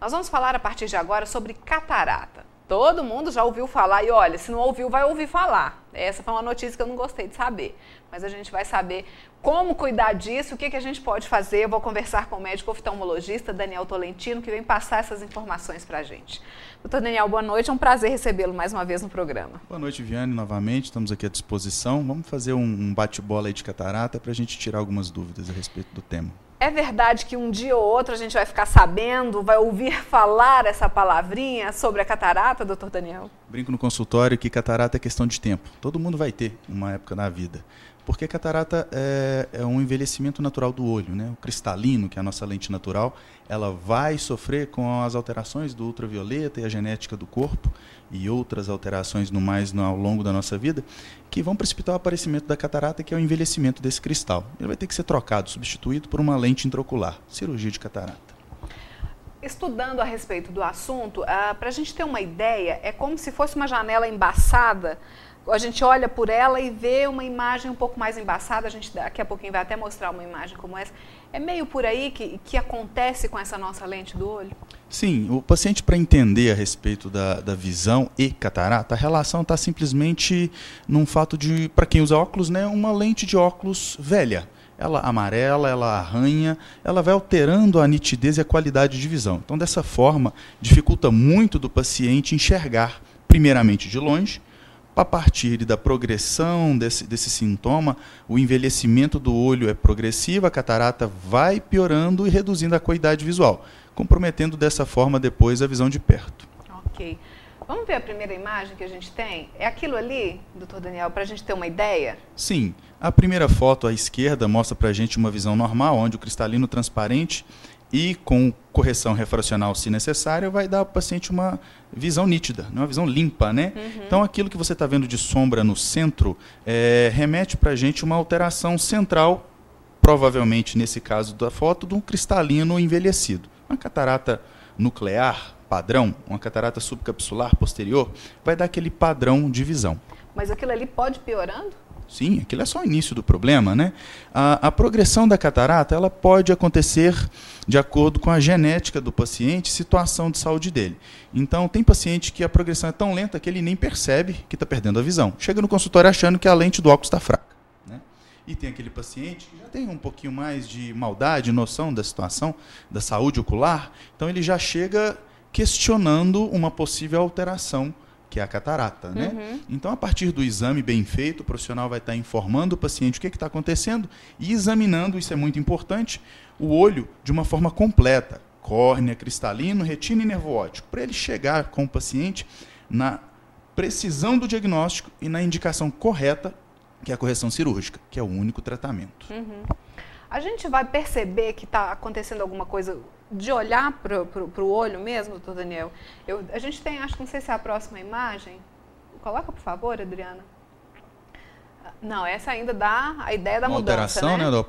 Nós vamos falar a partir de agora sobre catarata. Todo mundo já ouviu falar e olha, se não ouviu, vai ouvir falar. Essa foi uma notícia que eu não gostei de saber, mas a gente vai saber como cuidar disso, o que a gente pode fazer. Eu vou conversar com o médico oftalmologista Daniel Tolentino, que vem passar essas informações para a gente. Doutor Daniel, boa noite, é um prazer recebê-lo mais uma vez no programa. Boa noite, Viviane, novamente, estamos aqui à disposição. Vamos fazer um bate-bola aí de catarata para a gente tirar algumas dúvidas a respeito do tema. É verdade que um dia ou outro a gente vai ficar sabendo, vai ouvir falar essa palavrinha sobre a catarata, doutor Daniel? Brinco no consultório que catarata é questão de tempo. Todo mundo vai ter uma época na vida. Porque catarata é um envelhecimento natural do olho, né? O cristalino, que é a nossa lente natural, ela vai sofrer com as alterações do ultravioleta e a genética do corpo e outras alterações ao longo da nossa vida, que vão precipitar o aparecimento da catarata, que é o envelhecimento desse cristal. Ele vai ter que ser trocado, substituído por uma lente intraocular, cirurgia de catarata. estudando a respeito do assunto, para a gente ter uma ideia, é como se fosse uma janela embaçada. A gente olha por ela e vê uma imagem um pouco mais embaçada. A gente daqui a pouquinho vai até mostrar uma imagem como essa. É meio por aí que acontece com essa nossa lente do olho? Sim, o paciente, para entender a respeito da visão e catarata, a relação está simplesmente num fato de, para quem usa óculos, né, uma lente de óculos velha. Ela amarela, ela arranha, ela vai alterando a nitidez e a qualidade de visão. Então, dessa forma, dificulta muito do paciente enxergar, primeiramente de longe. A partir da progressão desse sintoma, o envelhecimento do olho é progressivo, a catarata vai piorando e reduzindo a acuidade visual, comprometendo dessa forma depois a visão de perto. Ok. Vamos ver a primeira imagem que a gente tem? É aquilo ali, doutor Daniel, para a gente ter uma ideia? Sim. A primeira foto à esquerda mostra para a gente uma visão normal, onde o cristalino transparente e com correção refracional, se necessário, vai dar ao paciente uma visão nítida, uma visão limpa, né? Então, aquilo que você está vendo de sombra no centro remete para a gente uma alteração central, provavelmente, nesse caso da foto, de um cristalino envelhecido. Uma catarata nuclear padrão, uma catarata subcapsular posterior, vai dar aquele padrão de visão. Mas aquilo ali pode ir piorando? Sim, aquilo é só o início do problema, né? A progressão da catarata, ela pode acontecer de acordo com a genética do paciente, situação de saúde dele. Então, tem paciente que a progressão é tão lenta que ele nem percebe que está perdendo a visão. Chega no consultório achando que a lente do óculos está fraca, né? E tem aquele paciente que já tem um pouquinho mais de maldade, noção da situação, da saúde ocular, então ele já chega questionando uma possível alteração, que é a catarata, né? Então, a partir do exame bem feito, o profissional vai estar informando o paciente o que está acontecendo e examinando, isso é muito importante, o olho de uma forma completa, córnea, cristalino, retina e nervo óptico, para ele chegar com o paciente na precisão do diagnóstico e na indicação correta, que é a correção cirúrgica, que é o único tratamento. A gente vai perceber que está acontecendo alguma coisa de olhar para o olho mesmo, doutor Daniel? A gente tem, acho que não sei se é a próxima imagem. Coloca, por favor, Adriana. Não, essa ainda dá a ideia da mudança, alteração, né? Da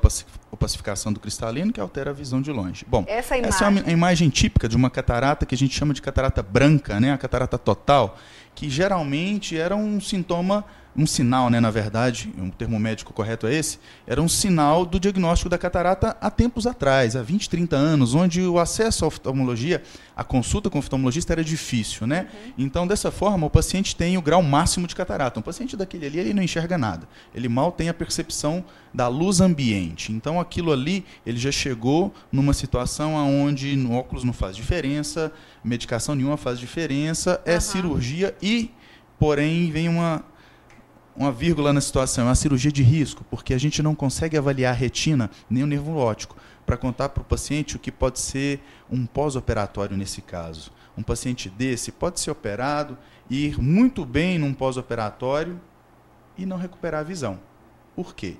opacificação do cristalino, que altera a visão de longe. Bom, essa é uma imagem típica de uma catarata que a gente chama de catarata branca, né? A catarata total, que geralmente era um sintoma, um sinal, né, na verdade, o termo médico correto é esse, era um sinal do diagnóstico da catarata há tempos atrás, há 20, 30 anos, onde o acesso à oftalmologia, a consulta com o oftalmologista era difícil, né? Então, dessa forma, o paciente tem o grau máximo de catarata. Um paciente daquele ali, ele não enxerga nada. Ele mal tem a percepção da luz ambiente. Então, aquilo ali, ele já chegou numa situação onde no óculos não faz diferença, medicação nenhuma faz diferença, é cirurgia e, porém, vem uma vírgula na situação, é uma cirurgia de risco, porque a gente não consegue avaliar a retina nem o nervo óptico para contar para o paciente o que pode ser um pós-operatório nesse caso. Um paciente desse pode ser operado e ir muito bem num pós-operatório e não recuperar a visão. Por quê?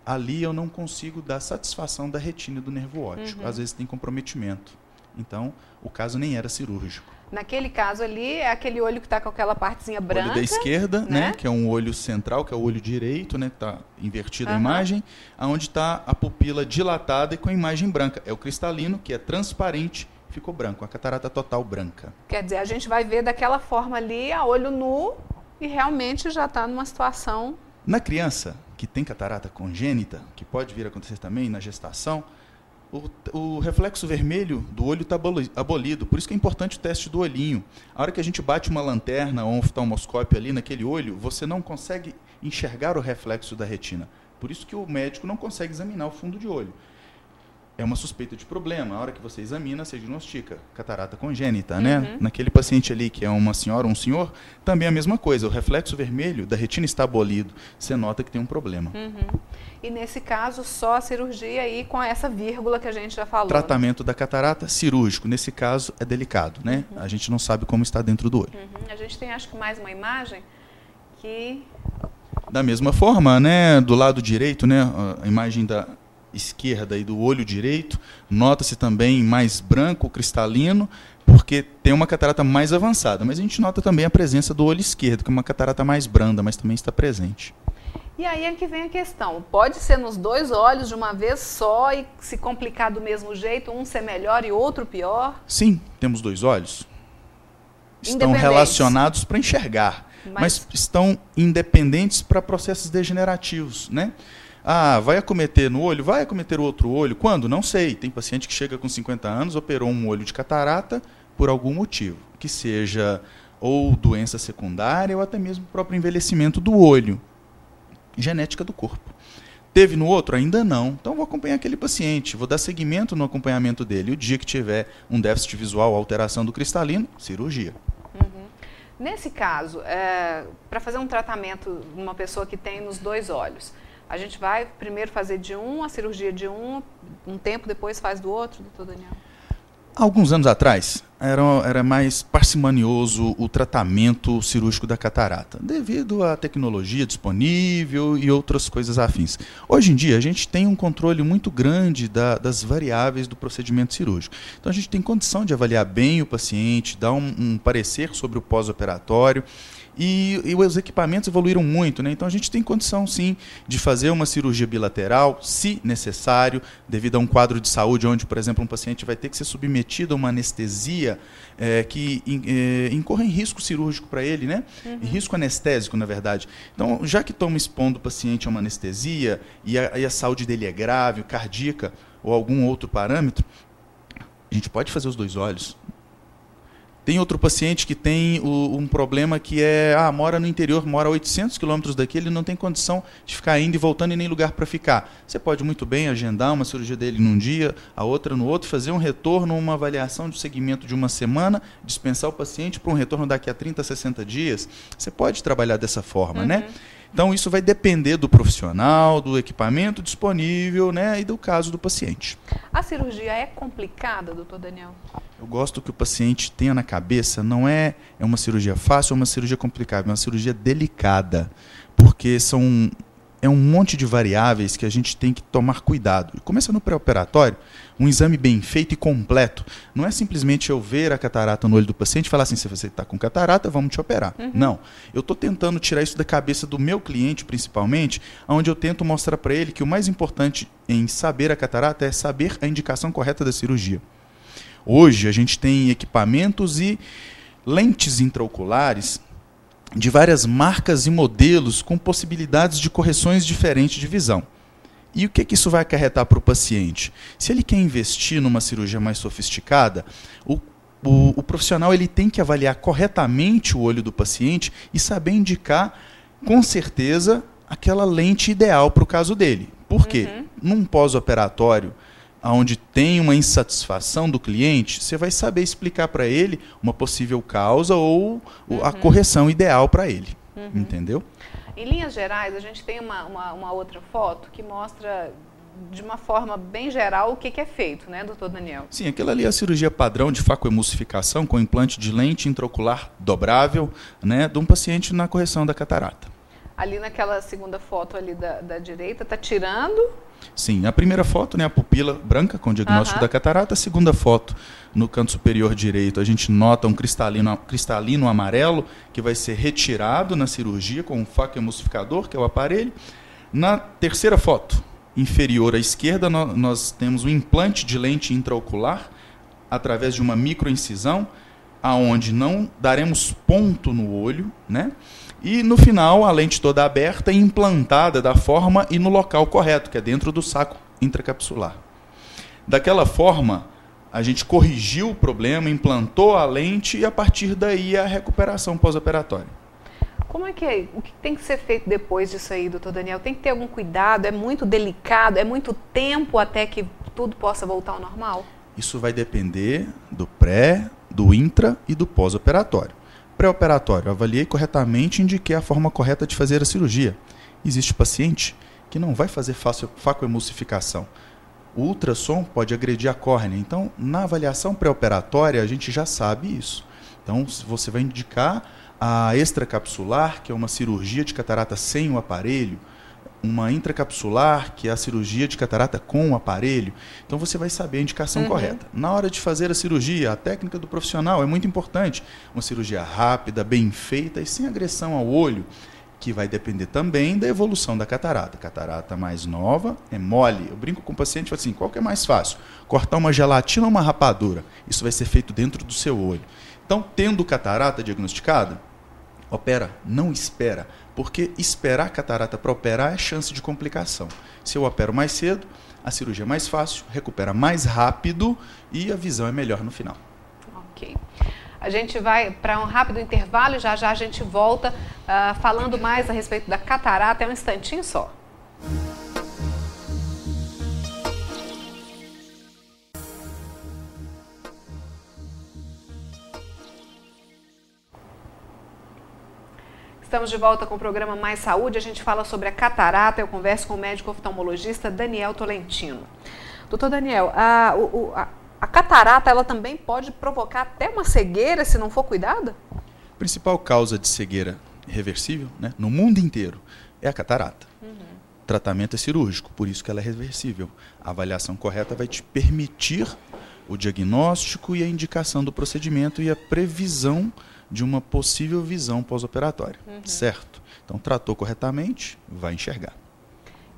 Ali eu não consigo dar satisfação da retina e do nervo óptico. Às vezes tem comprometimento. Então, o caso nem era cirúrgico. Naquele caso ali, é aquele olho que está com aquela partezinha branca. O olho da esquerda, né? Que é um olho central, que é o olho direito, né? Que está invertida a imagem, onde está a pupila dilatada e com a imagem branca. É o cristalino, que é transparente, ficou branco, a catarata total branca. Quer dizer, a gente vai ver daquela forma ali, a olho nu, e realmente já está numa situação... Na criança que tem catarata congênita, que pode vir a acontecer também na gestação, o reflexo vermelho do olho está abolido, por isso que é importante o teste do olhinho. A hora que a gente bate uma lanterna ou um oftalmoscópio ali naquele olho, você não consegue enxergar o reflexo da retina. Por isso que o médico não consegue examinar o fundo de olho. É uma suspeita de problema. A hora que você examina, você diagnostica catarata congênita, né? Naquele paciente ali que é uma senhora ou um senhor, também é a mesma coisa. O reflexo vermelho da retina está abolido. Você nota que tem um problema. E nesse caso, só a cirurgia aí com essa vírgula que a gente já falou. Tratamento da catarata cirúrgico. Nesse caso, é delicado, né? A gente não sabe como está dentro do olho. A gente tem, acho que, mais uma imagem que... Da mesma forma, né? Do lado direito, né? A imagem da esquerda e do olho direito, nota-se também mais branco, cristalino, porque tem uma catarata mais avançada. Mas a gente nota também a presença do olho esquerdo, que é uma catarata mais branda, mas também está presente. E aí é que vem a questão, pode ser nos dois olhos de uma vez só e se complicar do mesmo jeito, um ser melhor e outro pior? Sim, temos dois olhos. Estão relacionados para enxergar, mas estão independentes para processos degenerativos, né? Ah, vai acometer no olho? Vai acometer o outro olho? Quando? Não sei. Tem paciente que chega com 50 anos, operou um olho de catarata por algum motivo, que seja ou doença secundária ou até mesmo o próprio envelhecimento do olho. Genética do corpo. Teve no outro? Ainda não. Então vou acompanhar aquele paciente, vou dar seguimento no acompanhamento dele. O dia que tiver um déficit visual, alteração do cristalino, cirurgia. Nesse caso, para fazer um tratamento numa pessoa que tem nos dois olhos, a gente vai primeiro fazer de um, a cirurgia de um tempo depois faz do outro, doutor Daniel? Alguns anos atrás, era mais parcimonioso o tratamento cirúrgico da catarata, devido à tecnologia disponível e outras coisas afins. Hoje em dia, a gente tem um controle muito grande das variáveis do procedimento cirúrgico. Então, a gente tem condição de avaliar bem o paciente, dar um parecer sobre o pós-operatório. E os equipamentos evoluíram muito, né? Então a gente tem condição, sim, de fazer uma cirurgia bilateral, se necessário, devido a um quadro de saúde onde, por exemplo, um paciente vai ter que ser submetido a uma anestesia que incorra em risco cirúrgico para ele, né? Em risco anestésico, na verdade. Então, já que estamos expondo o paciente a uma anestesia e a saúde dele é grave, cardíaca ou algum outro parâmetro, a gente pode fazer os dois olhos. Tem outro paciente que tem um problema que mora no interior, mora a 800 quilômetros daqui, ele não tem condição de ficar indo e voltando e nem lugar para ficar. Você pode muito bem agendar uma cirurgia dele num dia, a outra no outro, fazer um retorno, uma avaliação de segmento de uma semana, dispensar o paciente para um retorno daqui a 30, 60 dias. Você pode trabalhar dessa forma, né? Então, isso vai depender do profissional, do equipamento disponível, né, e do caso do paciente. A cirurgia é complicada, doutor Daniel? Eu gosto que o paciente tenha na cabeça, não é uma cirurgia fácil ou uma cirurgia complicada, é uma cirurgia delicada, porque é um monte de variáveis que a gente tem que tomar cuidado. E começa no pré-operatório, um exame bem feito e completo. Não é simplesmente eu ver a catarata no olho do paciente e falar assim, se você está com catarata, vamos te operar. Não. Eu estou tentando tirar isso da cabeça do meu cliente, principalmente, onde eu tento mostrar para ele que o mais importante em saber a catarata é saber a indicação correta da cirurgia. Hoje, a gente tem equipamentos e lentes intraoculares de várias marcas e modelos com possibilidades de correções diferentes de visão. E o que isso vai acarretar para o paciente? Se ele quer investir numa cirurgia mais sofisticada, o profissional ele tem que avaliar corretamente o olho do paciente e saber indicar, com certeza, aquela lente ideal para o caso dele. Por quê? Num pós-operatório, onde tem uma insatisfação do cliente, você vai saber explicar para ele uma possível causa ou a correção ideal para ele. Entendeu? Em linhas gerais, a gente tem uma outra foto que mostra de uma forma bem geral o que é feito, né, doutor Daniel? Sim, aquela ali é a cirurgia padrão de facoemulsificação com implante de lente intraocular dobrável, né, de um paciente na correção da catarata. Ali naquela segunda foto ali da direita, está tirando? Sim, a primeira foto, né, a pupila branca com o diagnóstico da catarata. A segunda foto, no canto superior direito, a gente nota um cristalino amarelo que vai ser retirado na cirurgia com um facoemulsificador, que é o aparelho. Na terceira foto, inferior à esquerda, nós temos um implante de lente intraocular através de uma microincisão, aonde não daremos ponto no olho, né? E no final, a lente toda aberta e implantada da forma e no local correto, que é dentro do saco intracapsular. Daquela forma, a gente corrigiu o problema, implantou a lente e a partir daí a recuperação pós-operatória. Como é que é? O que tem que ser feito depois disso aí, doutor Daniel? Tem que ter algum cuidado? É muito delicado? É muito tempo até que tudo possa voltar ao normal? Isso vai depender do pré, do intra e do pós-operatório. Pré-operatório, avaliei corretamente e indiquei a forma correta de fazer a cirurgia. Existe paciente que não vai fazer facoemulsificação. O ultrassom pode agredir a córnea. Então, na avaliação pré-operatória, a gente já sabe isso. Então, você vai indicar a extracapsular, que é uma cirurgia de catarata sem o aparelho, uma intracapsular, que é a cirurgia de catarata com o aparelho. Então você vai saber a indicação correta. Na hora de fazer a cirurgia, a técnica do profissional é muito importante. Uma cirurgia rápida, bem feita e sem agressão ao olho. que vai depender também da evolução da catarata. A catarata mais nova é mole. Eu brinco com o paciente e falo assim, qual que é mais fácil? Cortar uma gelatina ou uma rapadura? Isso vai ser feito dentro do seu olho. Então, tendo catarata diagnosticada, opera, não espera, porque esperar a catarata para operar é chance de complicação. Se eu opero mais cedo, a cirurgia é mais fácil, recupera mais rápido e a visão é melhor no final. Ok. A gente vai para um rápido intervalo e já a gente volta falando mais a respeito da catarata. É um instantinho só. Estamos de volta com o programa Mais Saúde. A gente fala sobre a catarata. Eu converso com o médico oftalmologista Daniel Tolentino. Doutor Daniel, a catarata ela também pode provocar até uma cegueira se não for cuidada? A principal causa de cegueira reversível, né, no mundo inteiro é a catarata. O tratamento é cirúrgico, por isso que ela é reversível. A avaliação correta vai te permitir o diagnóstico e a indicação do procedimento e a previsão de uma possível visão pós-operatória, certo? Então, tratou corretamente, vai enxergar.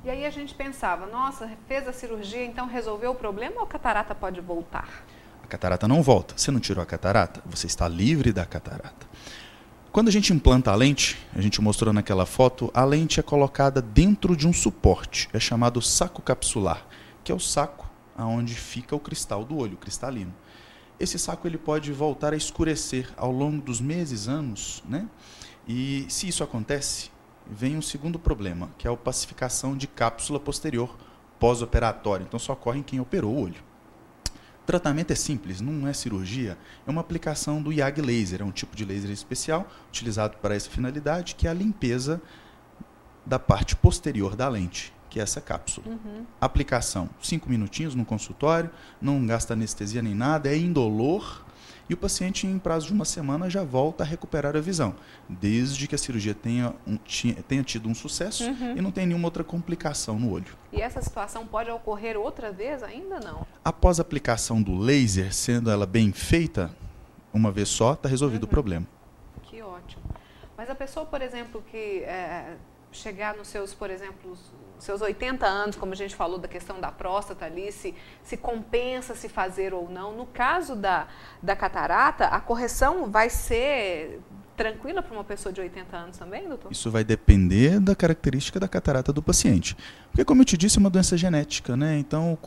E aí a gente pensava, nossa, fez a cirurgia, então resolveu o problema ou a catarata pode voltar? A catarata não volta. Você não tirou a catarata, você está livre da catarata. Quando a gente implanta a lente, a gente mostrou naquela foto, a lente é colocada dentro de um suporte, é chamado saco capsular, que é o saco onde fica o cristal do olho, o cristalino. Esse saco ele pode voltar a escurecer ao longo dos meses, anos, né? E se isso acontece, vem um segundo problema, que é a opacificação de cápsula posterior pós-operatória. Então só ocorre em quem operou o olho. O tratamento é simples, não é cirurgia, é uma aplicação do YAG laser, é um tipo de laser especial utilizado para essa finalidade, que é a limpeza da parte posterior da lente, que é essa cápsula. Aplicação, 5 minutinhos no consultório, não gasta anestesia nem nada, é indolor e o paciente em prazo de uma semana já volta a recuperar a visão, desde que a cirurgia tenha tido um sucesso e não tenha nenhuma outra complicação no olho. E essa situação pode ocorrer outra vez ainda não? Após a aplicação do laser, sendo ela bem feita, uma vez só, está resolvido o problema. Que ótimo. Mas a pessoa, por exemplo, que chegar nos seus, por exemplo, seus 80 anos, como a gente falou da questão da próstata ali, se compensa se fazer ou não. No caso da catarata, a correção vai ser tranquila para uma pessoa de 80 anos também, doutor? Isso vai depender da característica da catarata do paciente. Porque, como eu te disse, é uma doença genética, né? Então,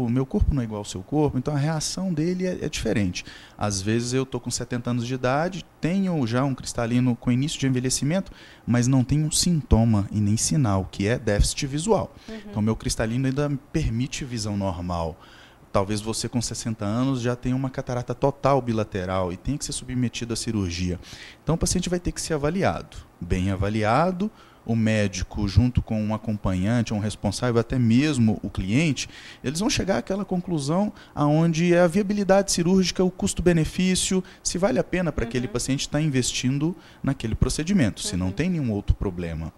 meu corpo não é igual ao seu corpo, então a reação dele é diferente. Às vezes eu estou com 70 anos de idade, tenho já um cristalino com início de envelhecimento, mas não tenho um sintoma e nem sinal, que é déficit visual. Então, meu cristalino ainda me permite visão normal. Talvez você com 60 anos já tenha uma catarata total bilateral e tenha que ser submetido à cirurgia. Então o paciente vai ter que ser avaliado, bem avaliado, o médico junto com um acompanhante, um responsável, até mesmo o cliente, eles vão chegar àquela conclusão aonde é a viabilidade cirúrgica, o custo-benefício, se vale a pena para aquele paciente estar investindo naquele procedimento, se não tem nenhum outro problema.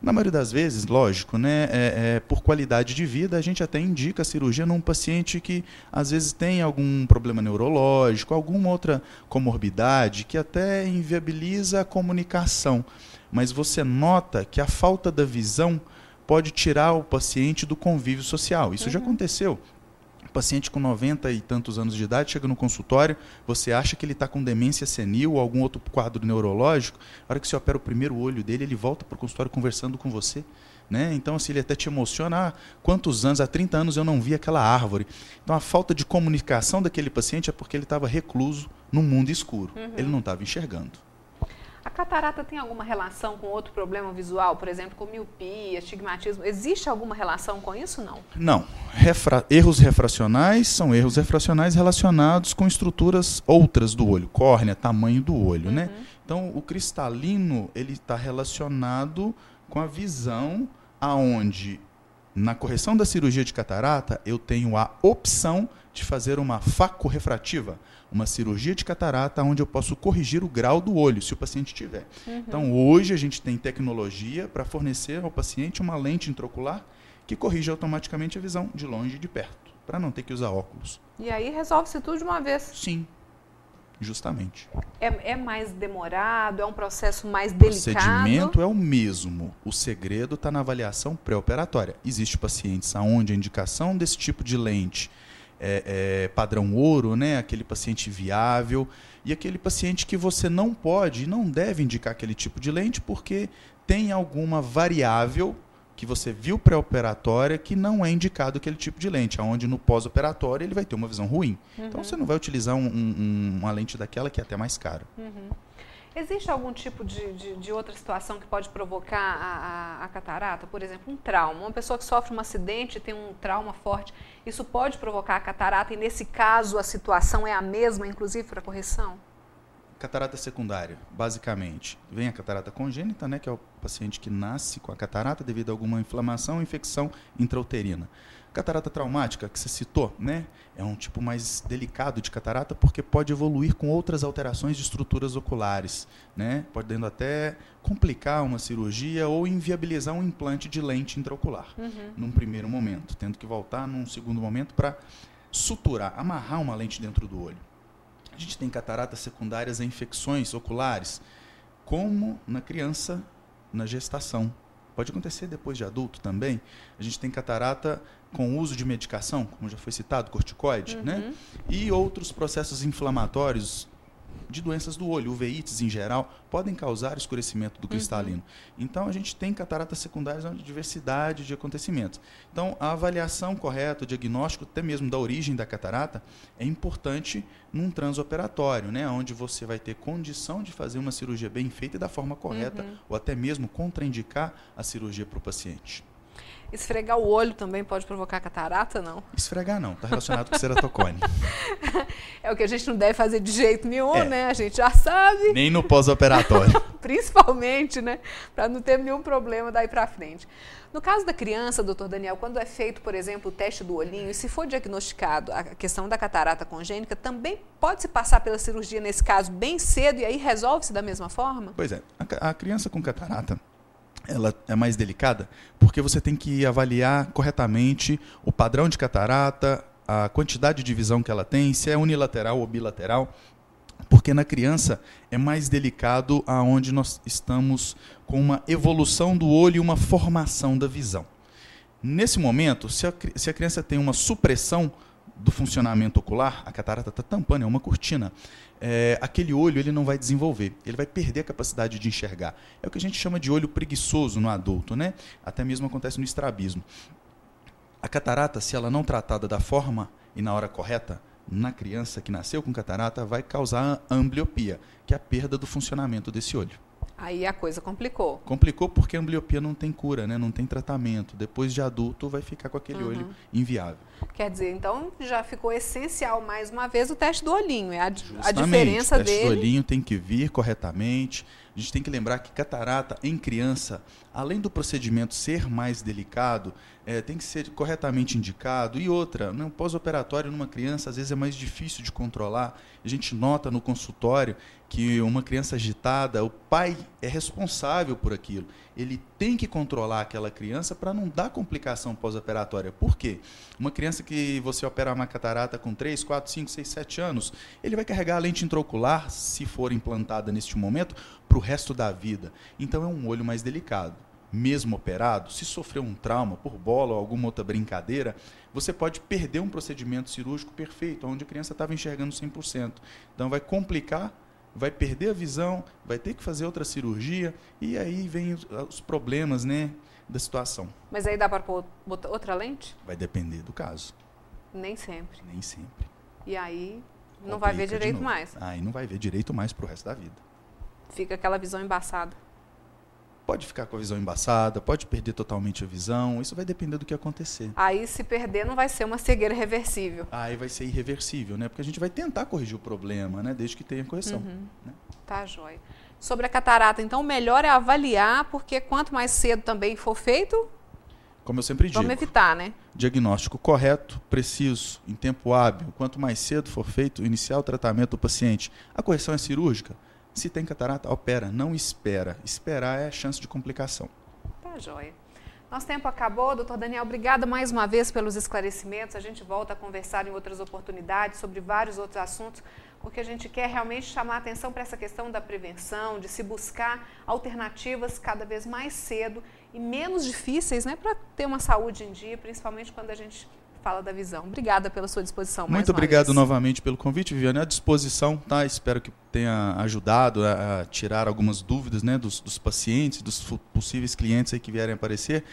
Na maioria das vezes, lógico, né, por qualidade de vida, a gente até indica a cirurgia num paciente que às vezes tem algum problema neurológico, alguma outra comorbidade que até inviabiliza a comunicação. Mas você nota que a falta da visão pode tirar o paciente do convívio social. Isso já aconteceu. Paciente com 90 e tantos anos de idade chega no consultório, você acha que ele está com demência senil ou algum outro quadro neurológico, na hora que você opera o primeiro olho dele, ele volta para o consultório conversando com você. Né? Então, assim, ele até te emociona, quantos anos, há 30 anos eu não vi aquela árvore. Então, a falta de comunicação daquele paciente é porque ele estava recluso no mundo escuro, ele não estava enxergando. A catarata tem alguma relação com outro problema visual, por exemplo, com miopia, astigmatismo? Existe alguma relação com isso, não? Não. Erros refracionais são erros refracionais relacionados com estruturas outras do olho, córnea, tamanho do olho, né? Então, o cristalino, ele está relacionado com a visão aonde, na correção da cirurgia de catarata, eu tenho a opção de fazer uma facorrefrativa, uma cirurgia de catarata onde eu posso corrigir o grau do olho, se o paciente tiver. Então, hoje a gente tem tecnologia para fornecer ao paciente uma lente intraocular que corrige automaticamente a visão de longe e de perto, para não ter que usar óculos. E aí resolve-se tudo de uma vez? Sim. Justamente. É mais demorado? É um processo mais O delicado? procedimento é o mesmo. O segredo está na avaliação pré-operatória. Existem pacientes onde a indicação desse tipo de lente é padrão ouro, né? Aquele paciente viável, e aquele paciente que você não pode e não deve indicar aquele tipo de lente porque tem alguma variável que você viu pré-operatória que não é indicado aquele tipo de lente, onde no pós-operatório ele vai ter uma visão ruim. Então você não vai utilizar uma lente daquela que é até mais cara. Existe algum tipo de outra situação que pode provocar a catarata? Por exemplo, um trauma. Uma pessoa que sofre um acidente e tem um trauma forte, isso pode provocar a catarata e nesse caso a situação é a mesma, inclusive para correção? Catarata secundária, basicamente, vem a catarata congênita, né, que é o paciente que nasce com a catarata devido a alguma inflamação ou infecção intrauterina. Catarata traumática, que você citou, né, é um tipo mais delicado de catarata porque pode evoluir com outras alterações de estruturas oculares, né, podendo até complicar uma cirurgia ou inviabilizar um implante de lente intraocular, num primeiro momento, tendo que voltar num segundo momento para suturar, amarrar uma lente dentro do olho. A gente tem cataratas secundárias a infecções oculares, como na criança, na gestação. Pode acontecer depois de adulto também. A gente tem catarata com uso de medicação, como já foi citado, corticoide, né? E outros processos inflamatórios de doenças do olho, uveites em geral, podem causar escurecimento do cristalino. Então, a gente tem cataratas secundárias onde diversidade de acontecimentos. Então, a avaliação correta, o diagnóstico até mesmo da origem da catarata, é importante num transoperatório, né, onde você vai ter condição de fazer uma cirurgia bem feita e da forma correta, ou até mesmo contraindicar a cirurgia para o paciente. Esfregar o olho também pode provocar catarata, não? Esfregar não, está relacionado com ceratocone. É o que a gente não deve fazer de jeito nenhum, né? A gente já sabe. Nem no pós-operatório. Principalmente, né? Para não ter nenhum problema daí para frente. No caso da criança, doutor Daniel, quando é feito, por exemplo, o teste do olhinho, e se for diagnosticado a questão da catarata congênita, também pode-se passar pela cirurgia, nesse caso, bem cedo, e aí resolve-se da mesma forma? Pois é. A criança com catarata, ela é mais delicada porque você tem que avaliar corretamente o padrão de catarata, a quantidade de visão que ela tem, se é unilateral ou bilateral, porque na criança é mais delicado aonde nós estamos com uma evolução do olho e uma formação da visão. Nesse momento, se a criança tem uma supressão do funcionamento ocular, a catarata está tampando, é uma cortina, aquele olho ele não vai desenvolver, ele vai perder a capacidade de enxergar. É o que a gente chama de olho preguiçoso no adulto, né? Até mesmo acontece no estrabismo. A catarata, se ela não tratada da forma e na hora correta, na criança que nasceu com catarata, vai causar ambliopia, que é a perda do funcionamento desse olho. Aí a coisa complicou. Complicou porque a ambliopia não tem cura, né? Não tem tratamento. Depois de adulto vai ficar com aquele olho inviável. Quer dizer, então já ficou essencial mais uma vez o teste do olhinho. É a diferença o teste dele. Do olhinho tem que vir corretamente. A gente tem que lembrar que catarata em criança, além do procedimento ser mais delicado, tem que ser corretamente indicado. E outra, no pós-operatório numa criança, às vezes é mais difícil de controlar. A gente nota no consultório que uma criança agitada, o pai é responsável por aquilo. Ele tem que controlar aquela criança para não dar complicação pós-operatória. Por quê? Uma criança que você opera uma catarata com 3, 4, 5, 6, 7 anos, ele vai carregar a lente intraocular, se for implantada neste momento, para o resto da vida. Então é um olho mais delicado. Mesmo operado, se sofrer um trauma por bola ou alguma outra brincadeira, você pode perder um procedimento cirúrgico perfeito, onde a criança estava enxergando 100%. Então vai complicar, vai perder a visão, vai ter que fazer outra cirurgia, e aí vem os problemas, né, da situação. Mas aí dá para pôr outra lente? Vai depender do caso. Nem sempre. Nem sempre. E aí não vai ver direito mais? Aí não vai ver direito mais para o resto da vida. Fica aquela visão embaçada. Pode ficar com a visão embaçada, pode perder totalmente a visão, isso vai depender do que acontecer. Aí, se perder, não vai ser uma cegueira reversível. Aí vai ser irreversível, né? Porque a gente vai tentar corrigir o problema, né? Desde que tenha correção. Né? Tá, joia. Sobre a catarata, então, o melhor é avaliar, porque quanto mais cedo também for feito, como eu sempre digo, vamos evitar, né? Diagnóstico correto, preciso, em tempo hábil. Quanto mais cedo for feito, iniciar o tratamento do paciente. A correção é cirúrgica? Se tem catarata, opera, não espera. Esperar é a chance de complicação. Tá, joia. Nosso tempo acabou, doutor Daniel. Obrigada mais uma vez pelos esclarecimentos. A gente volta a conversar em outras oportunidades sobre vários outros assuntos. porque a gente quer realmente chamar a atenção para essa questão da prevenção, de se buscar alternativas cada vez mais cedo e menos difíceis, né, para ter uma saúde em dia, principalmente quando a gente fala da visão. Obrigada pela sua disposição. Muito obrigado novamente pelo convite, Viviane. À disposição, tá? Espero que tenha ajudado a tirar algumas dúvidas, né, dos pacientes, dos possíveis clientes aí que vierem aparecer.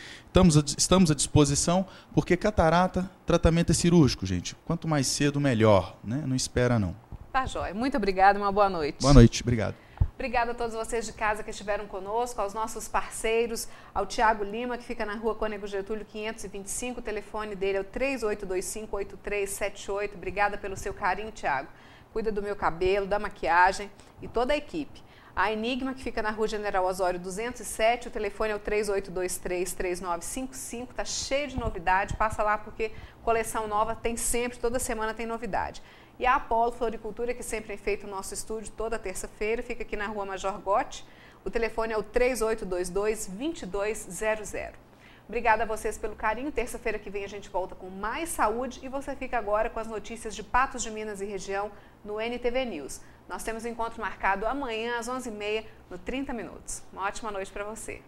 Estamos à disposição, porque catarata, tratamento é cirúrgico, gente. Quanto mais cedo, melhor, né? Não espera, não. Tá jóia. Muito obrigada, uma boa noite. Boa noite, obrigado. Obrigada a todos vocês de casa que estiveram conosco, aos nossos parceiros, ao Tiago Lima, que fica na rua Cônego Getúlio 525, o telefone dele é o 3825-8378. Obrigada pelo seu carinho, Tiago. Cuida do meu cabelo, da maquiagem e toda a equipe. A Enigma, que fica na rua General Osório 207, o telefone é o 3823-3955, está cheio de novidade, passa lá porque coleção nova tem sempre, toda semana tem novidade. E a Apolo Floricultura, que sempre é feito no nosso estúdio toda terça-feira, fica aqui na rua Major Gotti. O telefone é o 3822-2200. Obrigada a vocês pelo carinho. Terça-feira que vem a gente volta com mais saúde e você fica agora com as notícias de Patos de Minas e região no NTV News. Nós temos um encontro marcado amanhã às 11h30 no 30 Minutos. Uma ótima noite para você.